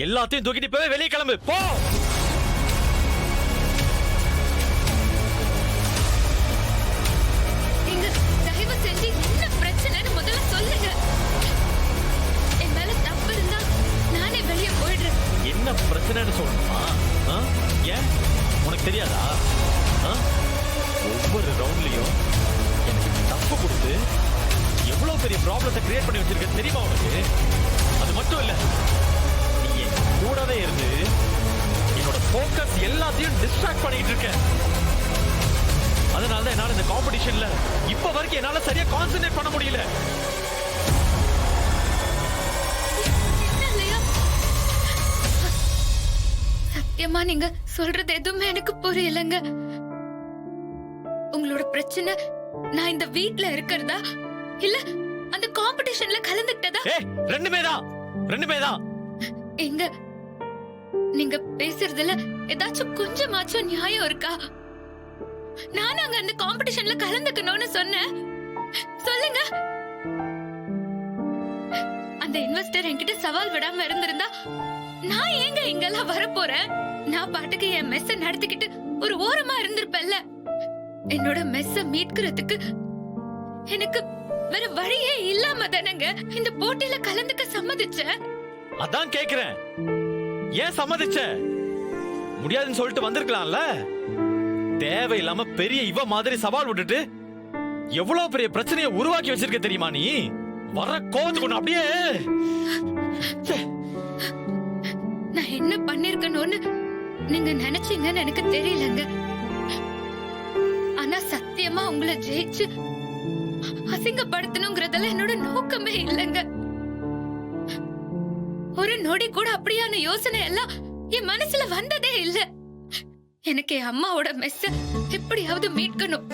எல்லாத்தையும் தூக்கிட்டு போய் வெளியே கிளம்பு, போ. தயவு செஞ்சு என்ன பிரச்சனைன்னு முதல்ல சொல்லுங்க. என் மேல தப்பு இருந்தா நானே வெளியே போயிடுறேன். என்ன பிரச்சனைன்னு சொல்லணுமா? ஏன் உனக்கு தெரியாதா? ஒவ்வொரு ரவுண்ட்லயும் எனக்கு தப்பு கொடுத்து எவ்வளவு பெரிய ப்ராப்ளத்தை கிரியேட் பண்ணி வச்சிருக்க தெரியுமா உனக்கு? அது மட்டும் இல்ல, நீ என் கூடவே இருந்து என்னோட போக்கஸ் எல்லாத்தையும் டிஸ்ட்ராக்ட் பண்ணிட்டு இருக்க. அதனால தான் என்னால இந்த காம்படிஷன்ல இப்ப வரைக்கும் என்னால சரியா கான்சென்ட்ரேட் பண்ண முடியல. சத்தியமா நீங்க சொல்றது எதுவுமே எனக்கு புரியலங்க. உங்களோட பிரச்சனை நான் இந்த வீட்ல இருக்கிறதா இல்ல அந்த காம்படிஷன்ல கலந்துக்கிட்டதா? ரெண்டுமே தான். எங்க நீங்க பேசுறதுல ஏதாச்சும் கொஞ்சமாச்சும் நியாயம் இருக்கா? நான் அங்க அந்த காம்படிஷன்ல கலந்துக்கணும்னு சொன்னேன். சொல்லுங்க. அந்த இன்வெஸ்டர் என்கிட்ட சவால் விடாம இருந்திருந்தா நான் ஏங்க இங்கெல்லாம் வரப்போறேன்? நான் பாட்டுக்கு என் மெஸ்ஸ நடத்திக்கிட்டு ஒரு ஓரமா இருந்திருப்பேன்ல. என்னோட மெஸ்ஸ மீட்கிறதுக்கு எனக்கு வேற வழியே இல்லாம தானங்க இந்த போட்டியில கலந்துக்க சம்மதிச்சேன். அதான் கேக்குறேன், ஏன் சம்மதிச்ச? முடியாதுன்னு சொல்லிட்டு வந்திருக்கலாம்ல. தேவையில்லாம பெரிய இவ மாதிரி சவால் விட்டுட்டு எவ்வளவு பெரிய பிரச்சனையை உருவாக்கி வச்சிருக்க தெரியுமா நீ? வர கோவத்துக்கு அப்படியே நான் என்ன பண்ணிருக்கணும்னு நீங்க நினைச்சீங்கன்னு எனக்கு தெரியலங்க. ஆனா சத்தியமா உங்களை ஜெயிச்சு அசிங்கப்படுத்தணுங்கிறதெல்லாம் என்னோட நோக்கமே இல்லைங்க. ஒரு நொடி கூட அப்படியான யோசனை எல்லாம் என் மனசுல வந்ததே இல்ல. எனக்கு என் அம்மாவோட மெஸ்ஸ எப்படியாவது மீட்கணும்.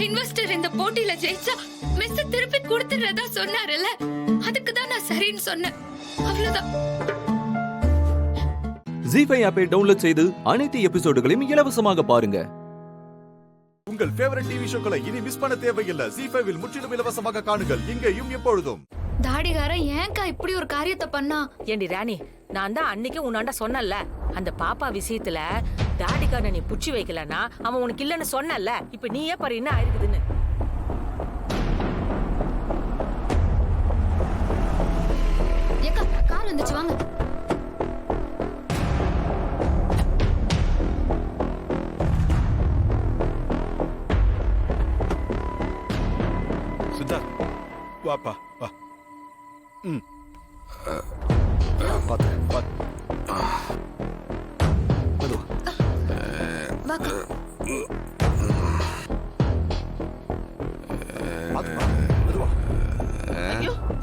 இன்வெஸ்டர் இந்த போட்டியில ஜெயிச்சா மெஸ்ஸ திருப்பி கொடுத்துறதா சொன்னாருல்ல, அதுக்குதான் நான் சரின்னு சொன்னேன். அவ்வளவுதான். ஜீஃபை ஆப்பை டவுன்லோட் செய்து அனைத்து எபிசோடுகளையும் இலவசமாக பாருங்க. உங்கள் ஃபேவரட் டிவி ஷோக்களை இனி மிஸ் பண்ண தேவையில்லை. ஜீஃபைவில் முற்றிலும் இலவசமாக காணுங்கள், இங்கேயும் எப்பொழுதும். தாடிகாரன் ஏன்க்கா இப்படி ஒரு காரியத்தை பண்ணா? ஏண்டி ராணி, நான் தான் அன்னைக்கு உன்னாண்ட சொன்னல, அந்த பாப்பா விஷயத்துல தாடிக்காரனை நீ புடிச்சு வைக்கலன்னா அவன் உனக்கு இல்லன்னு சொன்னல. இப்ப நீ ஏன் பாரு என்ன ஆயிருக்குதுன்னு. ஏக்கா கார் வந்துச்சு, வாங்க. சித்தார்த் வாப்பா வா.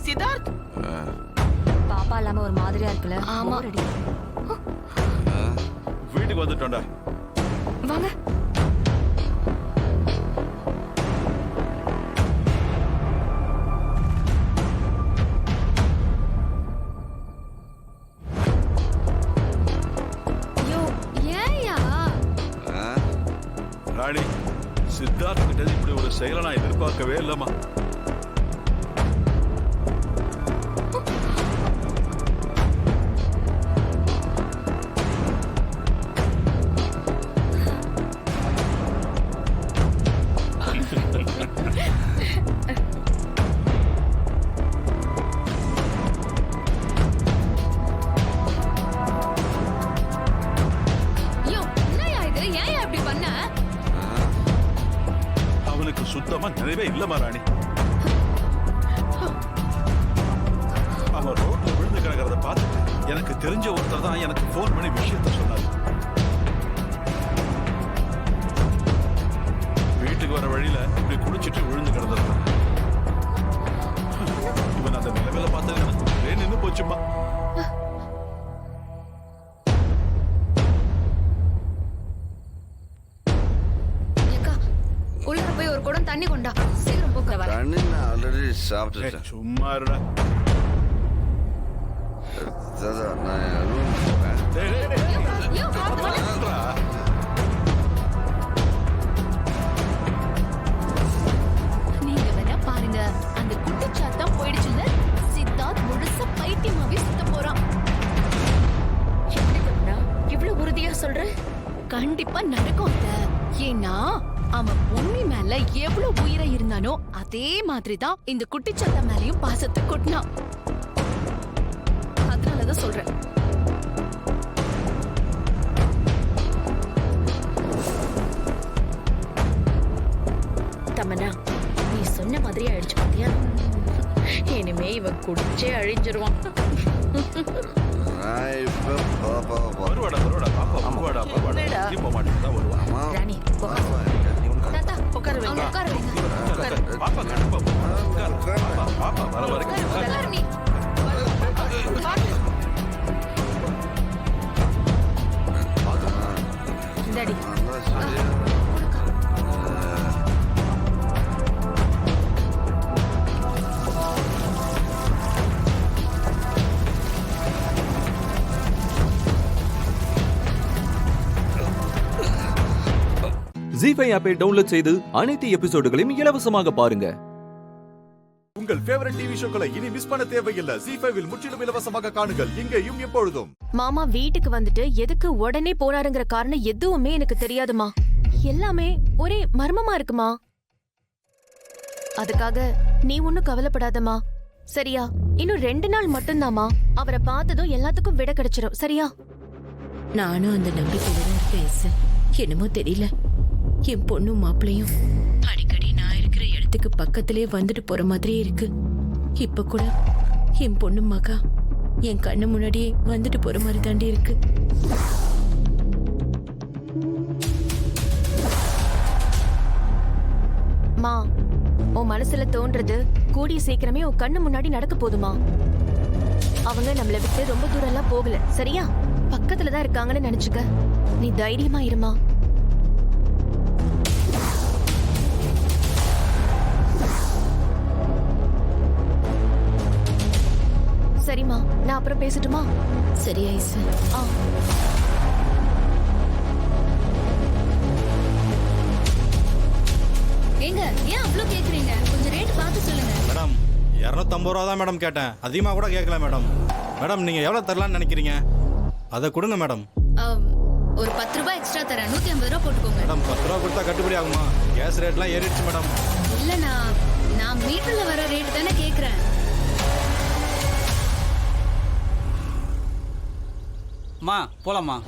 சித்தார்த் பாப்பா இல்லாம ஒரு மாதிரியா இருக்குல்ல? ஆமா. வீட்டுக்கு வந்துட்டோம்டா, வாங்க. ராணி, சித்தார்த் கிட்ட இப்படி ஒரு செயலை நான் எதிர்பார்க்கவே இல்லம்மா. சுத்தமா நினைவே இல்லமா ராணி. அவன் ரோட்ல விழுந்து கிடக்கிறத பார்த்து எனக்கு தெரிஞ்ச ஒருத்தர் தான் எனக்கு போன் பண்ணி விஷயத்த சொன்னாரு. வீட்டுக்கு வர வழியில இப்படி குடிச்சிட்டு விழுந்து கிடந்தது. இவன் அந்த நிலைமையில பார்த்தது எனக்கு நின்னு போச்சுமா. தண்ணி கொண்டா, சீக்கிரம் போக்க வர. தண்ணி நான் ஆல்ரெடி சாப்பிட்டுட்டேன். சும்மா இருடா. நான் ரூம் போறேன். நீங்க வேணா பாருங்க, அந்த குட்டிச்சாத்தான் போயிடுச்சுன்னு சித்தார்த் முழுசா பைத்தியமாவே சுத்த போறான். இவ்வளவு உறுதியா சொல்ற? கண்டிப்பா நடக்கும். ஏன்னா அவன் பொன்னி மேல எவ்வளவு உயிரை இருந்தானோ அதே மாதிரிதான் இந்த குட்டிச்சத்த மேலயும் பாசத்தை கொட்டினான். அதனாலதான் சொல்றேன். தமனா, நீ சொன்ன மாதிரி ஆயிடுச்சு பாத்தியா? இனிமே இவன் குடிச்சே அழிஞ்சிருவான். வருவாடா வருவாடா பாப்பா, வருவாடா வருவாடா. இப்போ மாட்டேன் வருவா. ராணி தாத்தா உட்கார வைங்க உட்கார வைங்க பாப்பா கண்டிப்பா பாப்பா வர வர உட்காரு நீ இந்தாடி ஜி5 ஆப்பை டவுன்லோட் செய்து அனைத்து எபிசோடுகளையும் இலவசமாக பாருங்க. உங்கள் ஃபேவரட் டிவி ஷோக்களை இனி மிஸ் பண்ண தேவையில்லை. ஜி5 முற்றிலும் இலவசமாக காணுங்கள் இங்கேயும் எப்பொழுதும். மாமா வீட்டுக்கு வந்துட்டு எதுக்கு உடனே போறாருங்கிற காரணம் எதுவுமே எனக்கு தெரியாதுமா. எல்லாமே ஒரே மர்மமா இருக்குமா. அதுக்காக நீ ஒன்னும் கவலைப்படாதமா. சரியா? இன்னும் 2 நாள் மட்டும்தாமா. அவரை பார்த்ததும் எல்லாத்துக்கும் விட கிடைச்சிரும். சரியா? நானும் அந்த நம்பிக்கையில தான் இருக்கேன். என்னமோ தெரியல, என் பொண்ணும் மாப்பிள்ளையும் அடிக்கடி நான் இருக்கிற இடத்துக்கு பக்கத்திலே வந்துட்டு போற மாதிரியே இருக்கு. இப்ப கூட என் பொண்ணு மகா என் கண்ணு முன்னாடியே வந்துட்டு போற மாதிரி தாண்டி இருக்கு. மா, உன் மனசுல தோன்றது கூடிய சீக்கிரமே உன் கண்ணு முன்னாடி நடக்க போதுமா. அவங்க நம்மள விட்டு ரொம்ப தூரம் எல்லாம் போகல. சரியா? பக்கத்துலதான் இருக்காங்கன்னு நினைச்சுக்க. நீ தைரியமா இருமா. சரிம்மா, நான் அப்புறம் பேசட்டுமா? சரி ஐசு. ஏங்க, ஏன் அவ்வளவு கேக்குறீங்க? கொஞ்சம் ரேட் பார்த்து சொல்லுங்க. மேடம் 250 ரூபா தான் மேடம் கேட்டேன். அதிகமாக கூட கேட்கல மேடம். மேடம் நீங்கள் எவ்வளோ தரலான்னு நினைக்கிறீங்க? அதை கொடுங்க மேடம். ஒரு 10 ரூபாய் எக்ஸ்ட்ரா தரேன். 150 ரூபா போட்டுக்கோங்க. மேடம் 10 ரூபா கொடுத்தா கட்டுப்படி ஆகுமா? கேஸ் ரேட்லாம் ஏறிடுச்சு மேடம். இல்ல, நான் மீட்டர்ல வர ரேட் தானே கேக்குறேன். மா போலாமா?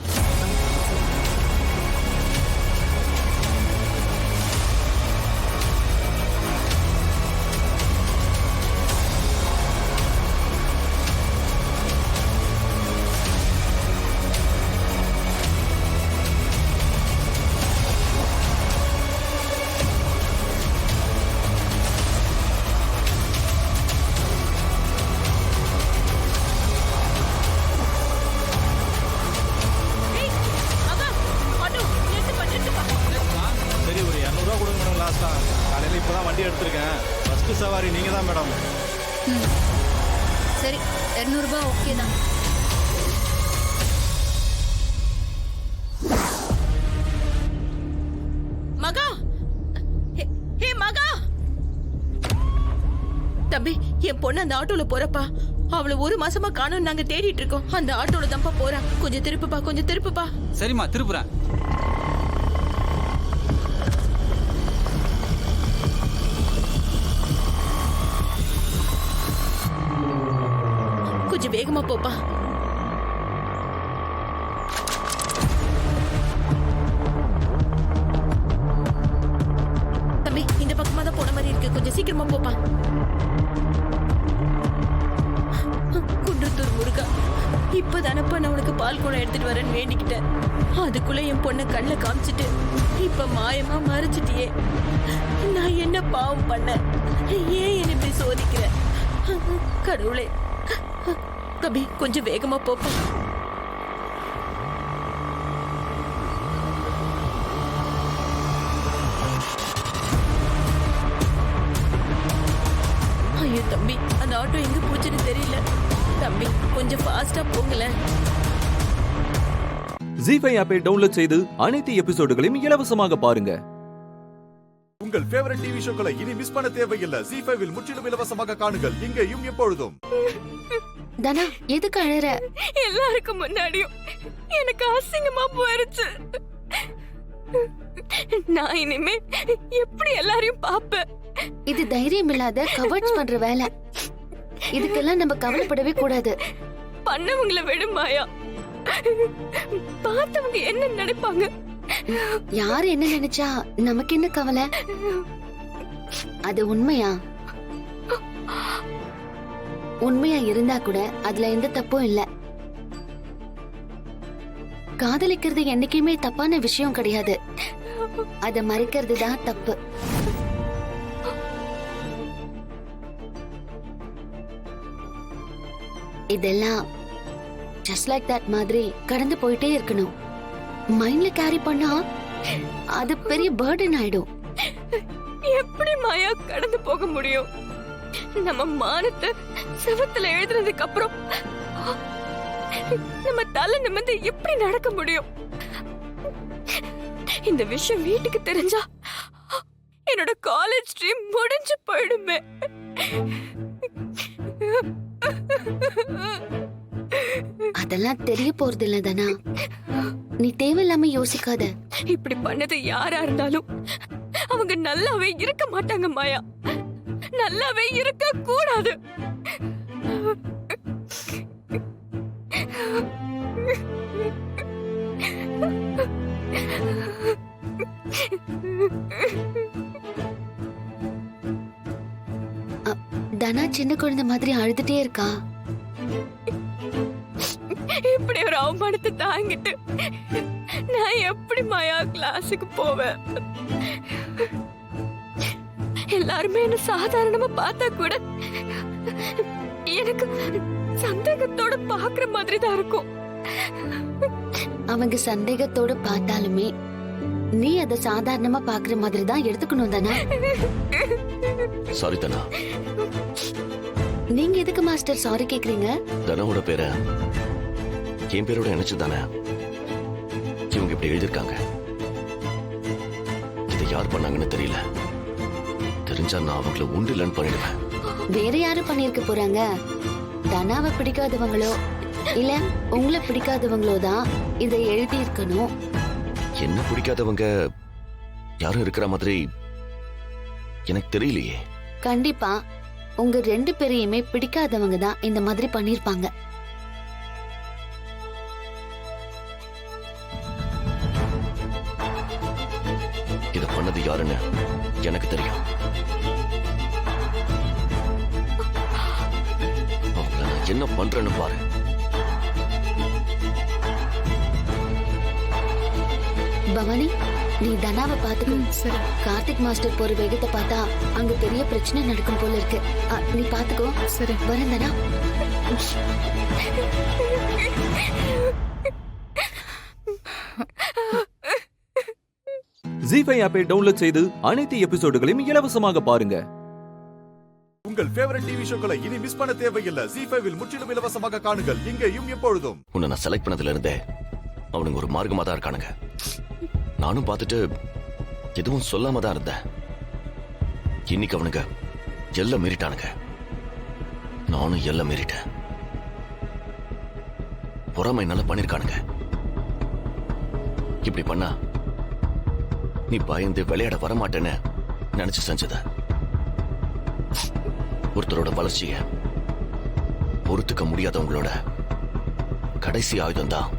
சரி, ஒரு 200 ரூபா கொடுங்க மேடம். லாஸ்ட்டாக காலையில் இப்போ தான் வண்டி எடுத்திருக்கேன். ஃபஸ்ட்டு சவாரி நீங்கள் தான் மேடம். சரி, 200 ரூபாய் ஓகே தான். மகா, ஹே மகா, தம்பி, என் பொண்ணு அந்த ஆட்டோல போறப்பா. அவளை 1 மாசமா காணோம். நாங்க தேடிட்டு இருக்கோம். அந்த ஆட்டோல தான்ப்பா போறா. கொஞ்சம் திருப்புப்பா, கொஞ்சம் திருப்புப்பா. சரிம்மா, திருப்புறேன். கொஞ்சம் வேகமா போப்பா. தம்பி, இந்த பக்கமா தான் போன மாதிரி இருக்கு. கொஞ்சம் சீக்கிரமா போப்பா. குன்றத்தூர் முருகா, இப்பதானப்பா நான் உனக்கு பால் கூட எடுத்துட்டு வரேன்னு வேண்டிக்கிட்டேன். அதுக்குள்ள என் பொண்ணை கண்ணில் காமிச்சிட்டு இப்ப மாயமா மறைச்சிட்டியே. நான் என்ன பாவம் பண்ணேன்? ஏன் என்ன இப்படி சோதிக்கிற? கடவுளே, தம்பி கொஞ்சம் வேகமா போப்பா. ஐயோ தம்பி, அந்த ஆட்டோ எங்க போச்சுன்னு தெரியல. தம்பி கொஞ்சம் ஃபாஸ்டா போங்களேன். ஜி5 ஆப்பை டவுன்லோட் செய்து அனைத்து எபிசோடுகளையும் இலவசமாக பாருங்க. உங்கள் ஃபேவரட் டிவி ஷோக்களை இனி மிஸ் பண்ண தேவையில்லை. ஜி5 முற்றிலும் இலவசமாக காணுங்கள் இங்கேயும் எப்பொழுதும். தனா, எதுக்கு அழற? எல்லாருக்கும் முன்னாடியும் எனக்கு அசிங்கமா போயிருச்சு. நான் இனிமே எப்படி எல்லாரையும் பாப்பேன்? இது தைரியம் இல்லாத கவர்ட்ஸ் பண்ற வேலை. இதுக்கெல்லாம் நம்ம கவலைப்படவே கூடாது. பண்ணவங்கள விடுமாயா? பார்த்தவங்க என்ன நினைப்பாங்க? யாரு என்ன நினைச்சா நமக்கு என்ன கவலை? அது உண்மையா? உண்மையா இருந்தா கூட அதுல எந்த தப்பும் இல்ல. காதலிக்கிறது என்னைக்குமே தப்பான விஷயம் கிடையாது. அத மறைக்கிறது தான் தப்பு. இதெல்லாம் ஜஸ்ட் லைக் தட் மாதிரி கடந்து போயிட்டே இருக்கணும். மைண்ட்ல கேரி பண்ணா அது பெரிய பர்டன் ஆயிடும். எப்படி மாயா கடந்து போக முடியும்? நம்ம மானத்தை செவத்துல எழுதுனதுக்கு அப்புறம் நம்ம தலை நிமிர்ந்து எப்படி நடக்க முடியும்? இந்த விஷயம் வீட்டுக்கு தெரிஞ்சா என்னோட காலேஜ் ட்ரீம் முடிஞ்சு போயிடுமே. அதெல்லாம் தெரிய போறது இல்ல தானா. நீ தேவையில்லாம யோசிக்காத. இப்படி பண்ணது யாரா இருந்தாலும் அவங்க நல்லாவே இருக்க மாட்டாங்க மாயா. நல்லாவே இருக்க கூடாது. தனா சின்ன குழந்தை மாதிரி அழுதுட்டே இருக்கா. இப்படி ஒரு அவமானத்தை தாங்கிட்டு நான் எப்படி மாயா கிளாஸுக்கு போவேன்? எல்லாருமே என்ன சாதாரணமா பார்த்தா கூட எனக்கு சந்தேகத்தோட பாக்குற மாதிரி தான் இருக்கும். அவங்க சந்தேகத்தோட பார்த்தாலுமே நீ அத சாதாரணமா பாக்குற மாதிரி தான் எடுத்துக்கணும் தானே. சாரி தனா. நீங்க எதுக்கு மாஸ்டர் சாரி கேக்குறீங்க? தனாவோட பேரை என் பேரோட நினைச்சு தானே இவங்க இப்படி எழுதியிருக்காங்க. இதை யார் பண்ணாங்கன்னு தெரியல. தெரிஞ்சா நான் அவங்கள உண்டு இல்லைன்னு பண்ணிடுவேன். வேற யாரும் பண்ணிருக்க போறாங்க? தனாவை பிடிக்காதவங்களோ இல்ல உங்களை பிடிக்காதவங்களோ தான் இதை எழுதி இருக்கணும். என்ன பிடிக்காதவங்க யாரும் இருக்கிற மாதிரி எனக்கு தெரியலையே. கண்டிப்பா உங்க 2 பேரையுமே பிடிக்காதவங்க தான் இந்த மாதிரி பண்ணிருப்பாங்க. இத பண்ணது யாருன்னு எனக்கு தெரியும். அவங்கள நான் என்ன பண்றேன்னு பாரு. பவானி, நீ தனாவை பாத்துக்கணும். சரி. கார்த்திக் மாஸ்டர் போற வேகத்தை பார்த்தா அங்க பெரிய பிரச்சனை நடக்கும் போல இருக்கு. நீ பாத்துக்கோ. சரி, வரேன் தனா. ஜீஃபை ஆப்பை டவுன்லோட் செய்து அனைத்து எபிசோடுகளையும் இலவசமாக பாருங்க. உங்கள் ஃபேவரட் டிவி ஷோக்களை இனி மிஸ் பண்ண தேவையில்லை. ஜீஃபைவில் முற்றிலும் இலவசமாக காணுங்கள். இங்கேயும் எப்பொழுதும். உன்னை நான் செலக்ட் பண்ணதுல இருந்தே அவனுங்க ஒரு மார்க்கமா தான் இருக்கானுங்க. நானும் பார்த்துட்டு எதுவும் சொல்லாம தான் இருந்தேன். இன்னைக்கு அவனுங்க எல்லாம் மீறிட்டானுங்க. நானும் எல்லாம் மீறிட்டேன். பொறாமை நல்லா பண்ணிருக்கானுங்க. இப்படி பண்ணா நீ பயந்து விளையாட வரமாட்டேன்னு நினைச்சு செஞ்சத. ஒருத்தரோட வளர்ச்சிய பொறுத்துக்க முடியாதவங்களோட கடைசி ஆயுதம் தான்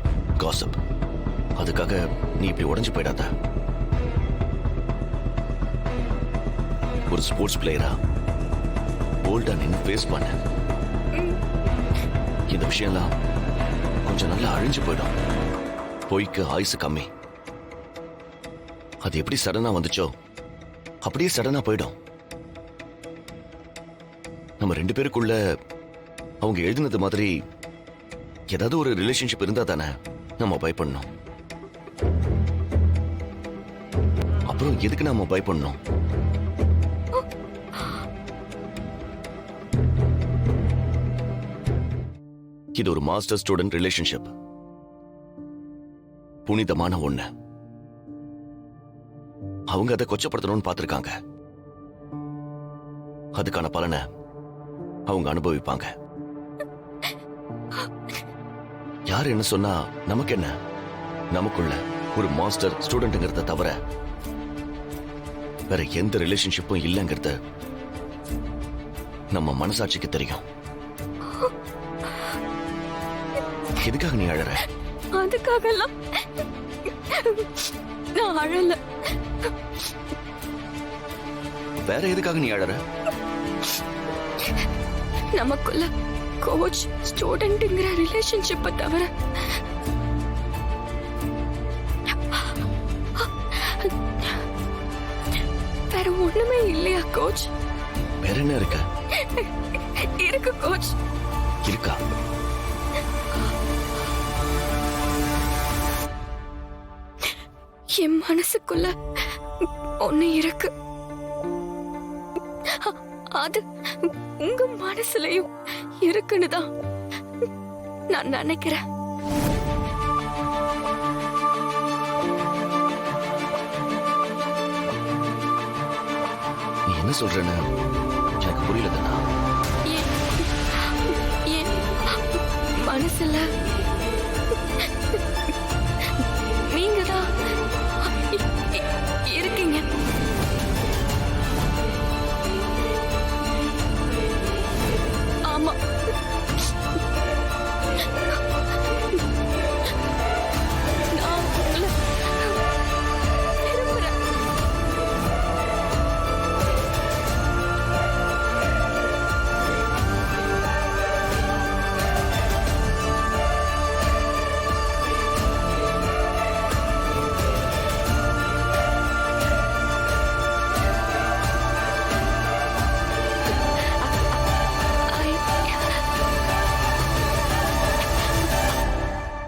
காசிப். அதுக்காக நீ இப்படி உடைஞ்சு போயிடாத. ஒரு ஸ்போர்ட்ஸ் பிளேயரா போல்டா நின்னு ஃபேஸ் பண்ண. இந்த விஷயம்லாம் கொஞ்சம் நல்லா அழிஞ்சு போயிடும். பொய்க்கு ஆயுசு கம்மி. அது எப்படி சடனா வந்துச்சோ அப்படியே சடனா போயிடும். நம்ம 2 பேருக்குள்ள அவங்க எழுதினது மாதிரி ஏதாவது ஒரு ரிலேஷன்ஷிப் இருந்தா தானே நம்ம பயப்படணும். அப்புறம் எதுக்கு நாம பயப்படணும்? இது ஒரு மாஸ்டர் ஸ்டூடெண்ட் ரிலேஷன்ஷிப். புனிதமான ஒண்ணு. அவங்க அதை கொச்சப்படுத்தணும்னு பார்த்திருக்காங்க. அதுக்கான பலனை அவங்க அனுபவிப்பாங்க. யார் என்ன சொன்னா நமக்கு என்ன? நமக்குள்ள ஒரு மாஸ்டர் ஸ்டூடெண்ட்ங்கிறத தவிர வேற எந்த ரிலேஷன்ஷிப்பும் இல்லைங்கிறது நம்ம மனசாட்சிக்கு தெரியும். எதுக்காக நீ அழற? அதுக்காக எல்லாம் நான் அழல. வேற எதுக்காக நீ அழற? நமக்குள்ள கோச் ஸ்டூடெண்ட்ங்கிற ரிலேஷன்ஷிப்பை தவிர வேற ஒண்ணுமே இல்லையா கோச்? வேற என்ன இருக்கு? இருக்கு கோச். இருக்கா? என் மனசுக்குள்ள ஒண்ணு இருக்கு. அது உங்க மனசுலயும் இருக்குன்னு தான் நான் நினைக்கிறேன். நீ என்ன சொல்றேன்னு எனக்கு புரியல தானா? என் மனசுல நீங்க தான் இருக்கீங்க. ஆமா, நான் உங்களை விரும்புறேன்.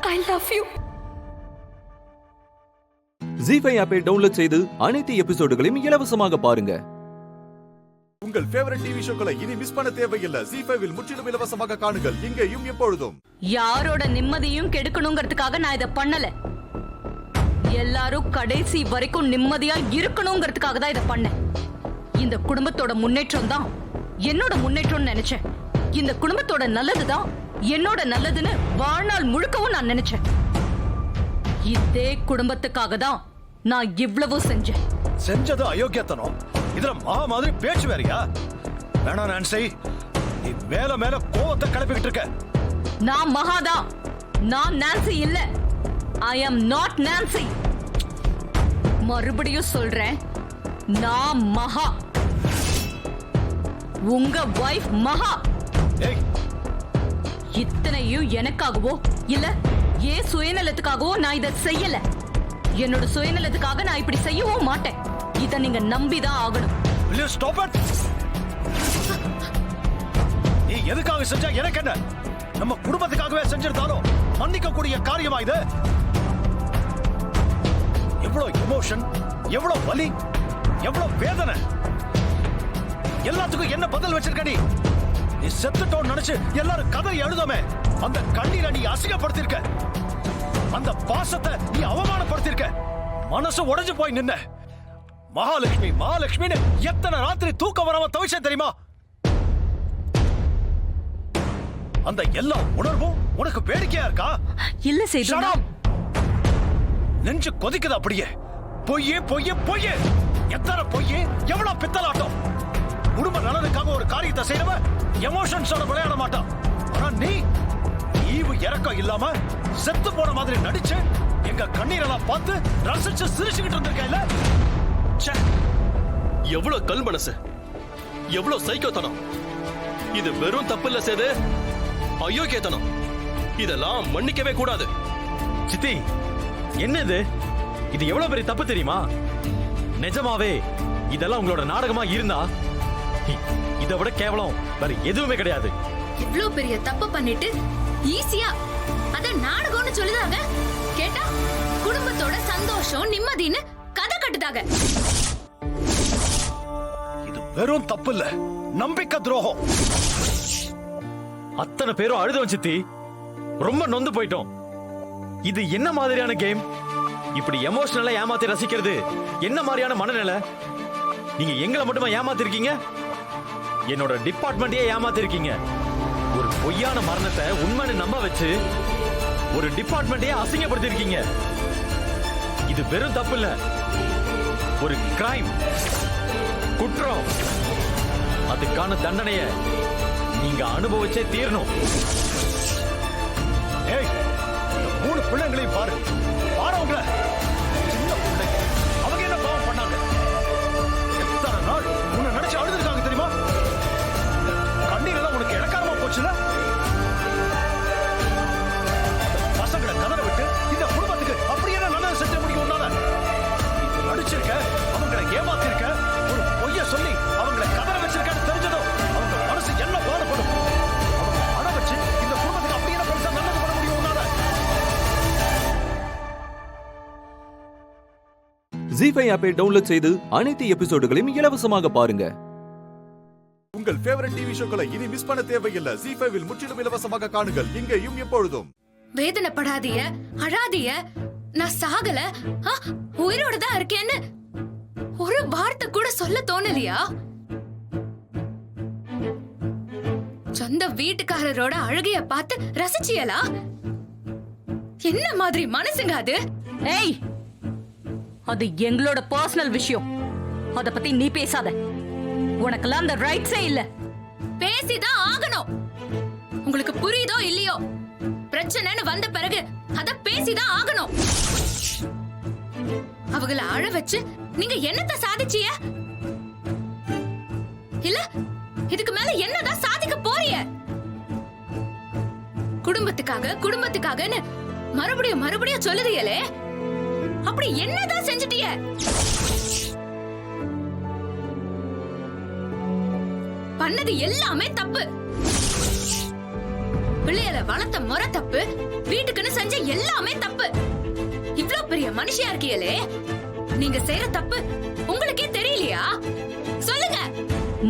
I love you. ஜீஃபை ஆப்பை டவுன்லோட் செய்து அனைத்து எபிசோடுகளையும் இலவசமாக பாருங்க. உங்கள் ஃபேவரட் டிவி ஷோக்களை இனி மிஸ் பண்ண தேவையில்லை. ஜீ5 முற்றிலும் இலவசமாக காணுங்கள், இங்கேயும் எப்பொழுதும். யாரோட நிம்மதியும் கெடுக்கணுங்கிறதுக்காக நான் இதை பண்ணல. எல்லாரும் கடைசி வரைக்கும் நிம்மதியா இருக்கணுங்கிறதுக்காக தான் இதை பண்ணேன். இந்த குடும்பத்தோட முன்னேற்றம் தான் என்னோட முன்னேற்றம்னு நினைச்சேன். இந்த குடும்பத்தோட நல்லதுதான் என்னோட நல்லதுன்னு வாழ்நாள் முழுக்கவும் நான் நினைச்சேன். இதே குடும்பத்துக்காக தான் நான் இவ்வளவு செஞ்சேன். செஞ்சது அயோக்கியத்தனம். இதுல மாதிரி பேச்சு வேறியா? வேணாம் நான்சி, நீ மேல மேல கோவத்தை கிளப்பிக்கிட்டு இருக்க. நான் மகாதா, நான் நான்சி இல்ல. ஐ அம் நாட் நான்சி. மறுபடியும் சொல்றேன், நான் மகா, உங்க வைஃப் மகா. இத்தனையும் எனக்காகவோ இல்ல ஏன் சுயநலத்துக்காகவோ நான் இதை செய்யல. என்னோட சுயநலத்துக்காக நான் இப்படி செய்யவும் மாட்டேன். இதை நீங்க நம்பிதான் ஆகணும். நீ எதுக்காக செஞ்சா எனக்கு என்ன? நம்ம குடும்பத்துக்காகவே செஞ்சிருந்தாலும் மன்னிக்க கூடிய காரியமா இது? எவ்வளவு எமோஷன், எவ்வளவு வலி, எவ்வளவு வேதனை, எல்லாத்துக்கும் என்ன பதில் வச்சிருக்க நீ? நீ செத்துட்டோன்னு நினைச்சு எல்லாரும் கதை எழுதாமே, அந்த கண்ணீரை நீ அசிங்கப்படுத்திருக்க. அந்த பாசத்தை நீ அவமானப்படுத்திருக்க. மனசு உடைஞ்சு போய் நின்ன. மகாலட்சுமி மகாலட்சுமின்னு எத்தனை ராத்திரி தூக்கம் வராம தவிச்சேன் தெரியுமா? அந்த எல்லா உணர்வும் உனக்கு வேடிக்கையா இருக்கா? இல்ல செய்து நெஞ்சு கொதிக்குது அப்படியே. பொய்யே பொய்யே பொய்யே, எத்தனை பொய்யே, எவ்வளவு பித்தலாட்டம். குடும்ப நலனுக்காக ஒரு காரியத்தை செய்யறவ எமோஷன்ஸோட விளையாட மாட்டான். ஆனா நீ ஈவு இறக்கம் இல்லாம செத்து போன மாதிரி நடிச்சு எங்க கண்ணீரெல்லாம் பார்த்து ரசிச்சு சிரிச்சுக்கிட்டு இருந்திருக்கல. எவ்வளவு கல் மனசு, எவ்வளவு சைக்கோத்தனம். இது வெறும் தப்பு இல்ல சேது, அயோக்கியத்தனம். இதெல்லாம் மன்னிக்கவே கூடாது. சித்தி, என்னது இது? எவ்வளவு பெரிய தப்பு தெரியுமா? நிஜமாவே இதெல்லாம் உங்களோட நாடகமா இருந்தா இதை விட கேவலம் வேற எதுவுமே கிடையாது. இவ்ளோ பெரிய தப்பு பண்ணிட்டு ஈஸியா அத நாடகம்னு சொல்லுதாங்க. கேட்டா குடும்பத்தோட சந்தோஷம் நிம்மதின்னு கதை கட்டுதாங்க. இது வெறும் தப்பு இல்ல, நம்பிக்கை துரோகம். அத்தனை பேரும் அழுதோம் சித்தி, ரொம்ப நொந்து போயிட்டோம். இது என்ன மாதிரியான கேம்? இப்படி எமோஷனலா ஏமாத்தி ரசிக்கிறது என்ன மாதிரியான மனநிலை? நீங்க எங்களை மட்டுமா ஏமாத்திருக்கீங்க? என்னோட டிபார்ட்மெண்ட்டே ஏமாத்திருக்கீங்க. ஒரு பொய்யான மரணத்தை உண்மைன்னு நம்ப வச்சு ஒரு டிபார்ட்மெண்ட்டே அசிங்கப்படுத்திருக்கீங்க. இது வெறும் தப்பு இல்ல, ஒரு கிரைம், குற்றம். அதுக்கான தண்டனைய நீங்க அனுபவிச்சே தீரணும். ஏய், இந்த 3 பிள்ளைங்களையும் பாரு, பாருங்க. சின்ன பிள்ளைங்க, அவங்க என்ன பாவம் பண்ணாங்க? எத்தனை நாள் உன்னை நினைச்சு அழுதுருக்காங்க தெரியுமா? கண்ணீரெல்லாம் உனக்கு இலக்காரமா போச்சுல. பசங்களை கதற விட்டு இந்த குடும்பத்துக்கு அப்படி என்ன நல்லது செஞ்ச முடியும் உன்னால? நடிச்சிருக்க, அவங்களை ஏமாத்திருக்க, ஒரு ஜி5 ஆப்பை டவுன்லோட் செய்து அனைத்து எபிசோடுகளையும் இலவசமாக பாருங்க. உங்கள் ஃபேவரட் டிவி ஷோக்களை இனி மிஸ் பண்ண தேவையில்லை. ஜி5 முற்றிலும் இலவசமாக காணுங்கள் இங்கேயும் எப்பொழுதும். வேதனைப்படாதீங்க, அழாதீங்க. நான் சாகல, உயிரோட தான் இருக்கேன்னு ஒரு வார்த்தை கூட சொல்ல தோணலையா? சொந்த வீட்டுக்காரரோட அழுகைய பார்த்து ரசிச்சியலா? என்ன மாதிரி மனசுங்க அது? ஏய், அது எங்களோட பர்சனல் விஷயம். அத பத்தி நீ பேசாத. உனக்கெல்லாம் அந்த ரைட்ஸே இல்ல. பேசிதான் ஆகணும். உங்களுக்கு புரியுதோ இல்லையோ, பிரச்சனைன்னு வந்த பிறகு அத பேசிதான் ஆகணும். அவங்கள அழ வச்சு நீங்க என்னத்த சாதிச்சிய? இல்ல இதுக்கு மேல என்னதான் சாதிக்க போறீங்க? குடும்பத்துக்காகன்னு மறுபடியும் சொல்லுதீங்களே, அப்படி என்னதான் செஞ்சுட்டீங்க? பண்ணது எல்லாமே தப்பு. பிள்ளைகளை வளர்த்த முறை தப்பு, வீட்டுக்குன்னு செஞ்ச எல்லாமே தப்பு. இவ்ளோ பெரிய மனுஷியா இருக்கீங்களே, நீங்க செய்யற தப்பு உங்களுக்கே தெரியலையா? சொல்லுங்க.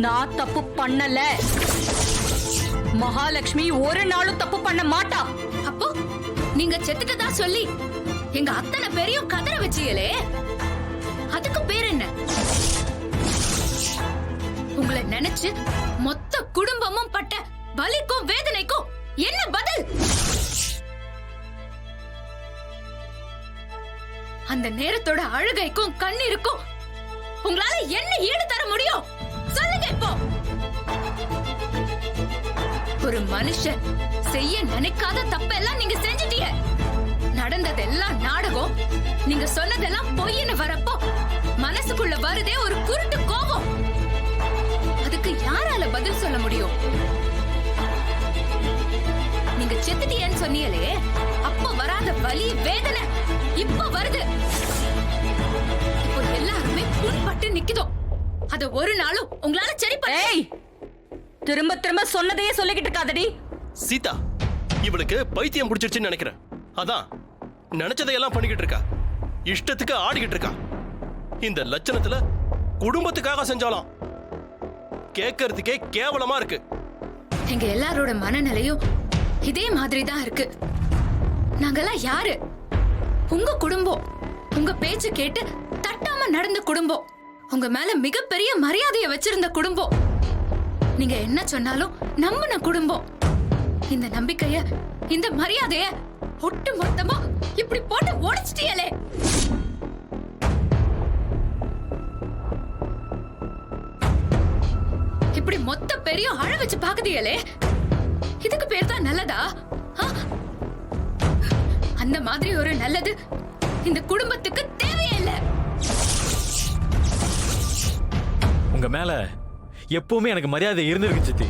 நான் தப்பு பண்ணல. மகாலட்சுமி ஒரு நாளும் தப்பு பண்ண மாட்டா. அப்போ நீங்க செத்துட்டதா சொல்லி எங்க அத்தனை பேரையும் கதற வச்சீங்களே, அதுக்கு பேர் என்ன? உங்களை நினைச்சு மொத்த குடும்பமும் பட்ட வலிக்கும் வேதனைக்கும் என்ன பதில்? அந்த நேரத்தோட அழுகைக்கும் கண்ணீருக்கும் உங்களால என்ன ஈடு தர முடியும்? சொல்லுங்க. இப்போ ஒரு மனுஷன் செய்ய நினைக்காத தப்பெல்லாம் நீங்க செஞ்சிட்டீங்க. நடந்ததெல்லாம் நாடகம், நீங்க சொன்னதெல்லாம் பொய்ன்னு வரப்போ மனசுக்குள்ள வருதே ஒரு குருட்டு கோபம். அதுக்கு யாரால பதில் சொல்ல முடியும்? நீங்க செத்துட்டீங்கன்னு சொன்னீங்களே, அப்ப வராத வலி வேதனை இப்ப வருது. இப்போ எல்லாருமே புண்பட்டு நிக்குதோ, அத ஒரு நாளும் உங்களால சரி பண்ண. திரும்ப திரும்ப சொன்னதையே சொல்லிக்கிட்டு இருக்காதடி. சீதா, இவளுக்கு பைத்தியம் பிடிச்சிருச்சுன்னு நினைக்கிறேன். அதான் நினைச்சதையெல்லாம் பண்ணிக்கிட்டு இருக்கா, இஷ்டத்துக்கு ஆடிக்கிட்டு இருக்கா. இந்த லட்சணத்துல குடும்பத்துக்காக செஞ்சாலும் கேட்கறதுக்கே கேவலமா இருக்கு. எங்க எல்லாரோட மனநிலையும் இதே மாதிரி தான் இருக்கு. நாங்கெல்லாம் யாரு? உங்க குடும்பம், உங்க பேச்சு கேட்டு தட்டாம நடந்த குடும்பம், உங்க மேல மிகப்பெரிய மரியாதையை வச்சிருந்த குடும்பம், நீங்க என்ன சொன்னாலும் நம்பின குடும்பம். இந்த நம்பிக்கைய, இந்த மரியாதைய ஒட்டு மொத்தமா இப்படி போட்டு உடைச்சிட்டீங்களே. இப்படி மொத்த பேரையும் அழ வச்சு பாக்குதீங்களே, இதுக்கு பேர் தான் நல்லதா? அந்த மாதிரி ஒரு நல்லது இந்த குடும்பத்துக்கு தேவையே இல்ல. உங்க மேல எப்பவுமே எனக்கு மரியாதை இருந்திருக்கு சித்தி.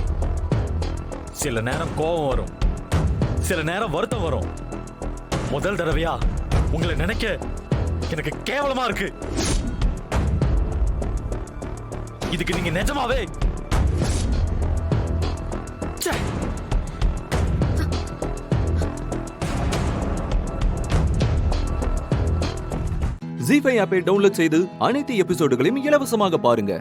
சில நேரம் கோபம் வரும், சில நேரம் வருத்தம் வரும். முதல் தடவையா உங்களை நினைக்க எனக்கு கேவலமா இருக்கு. இதுக்கு நீங்க நிஜமாவே ஜி5 ஆப்பை டவுன்லோட் செய்து அனைத்து எபிசோடுகளையும் இலவசமாக பாருங்க.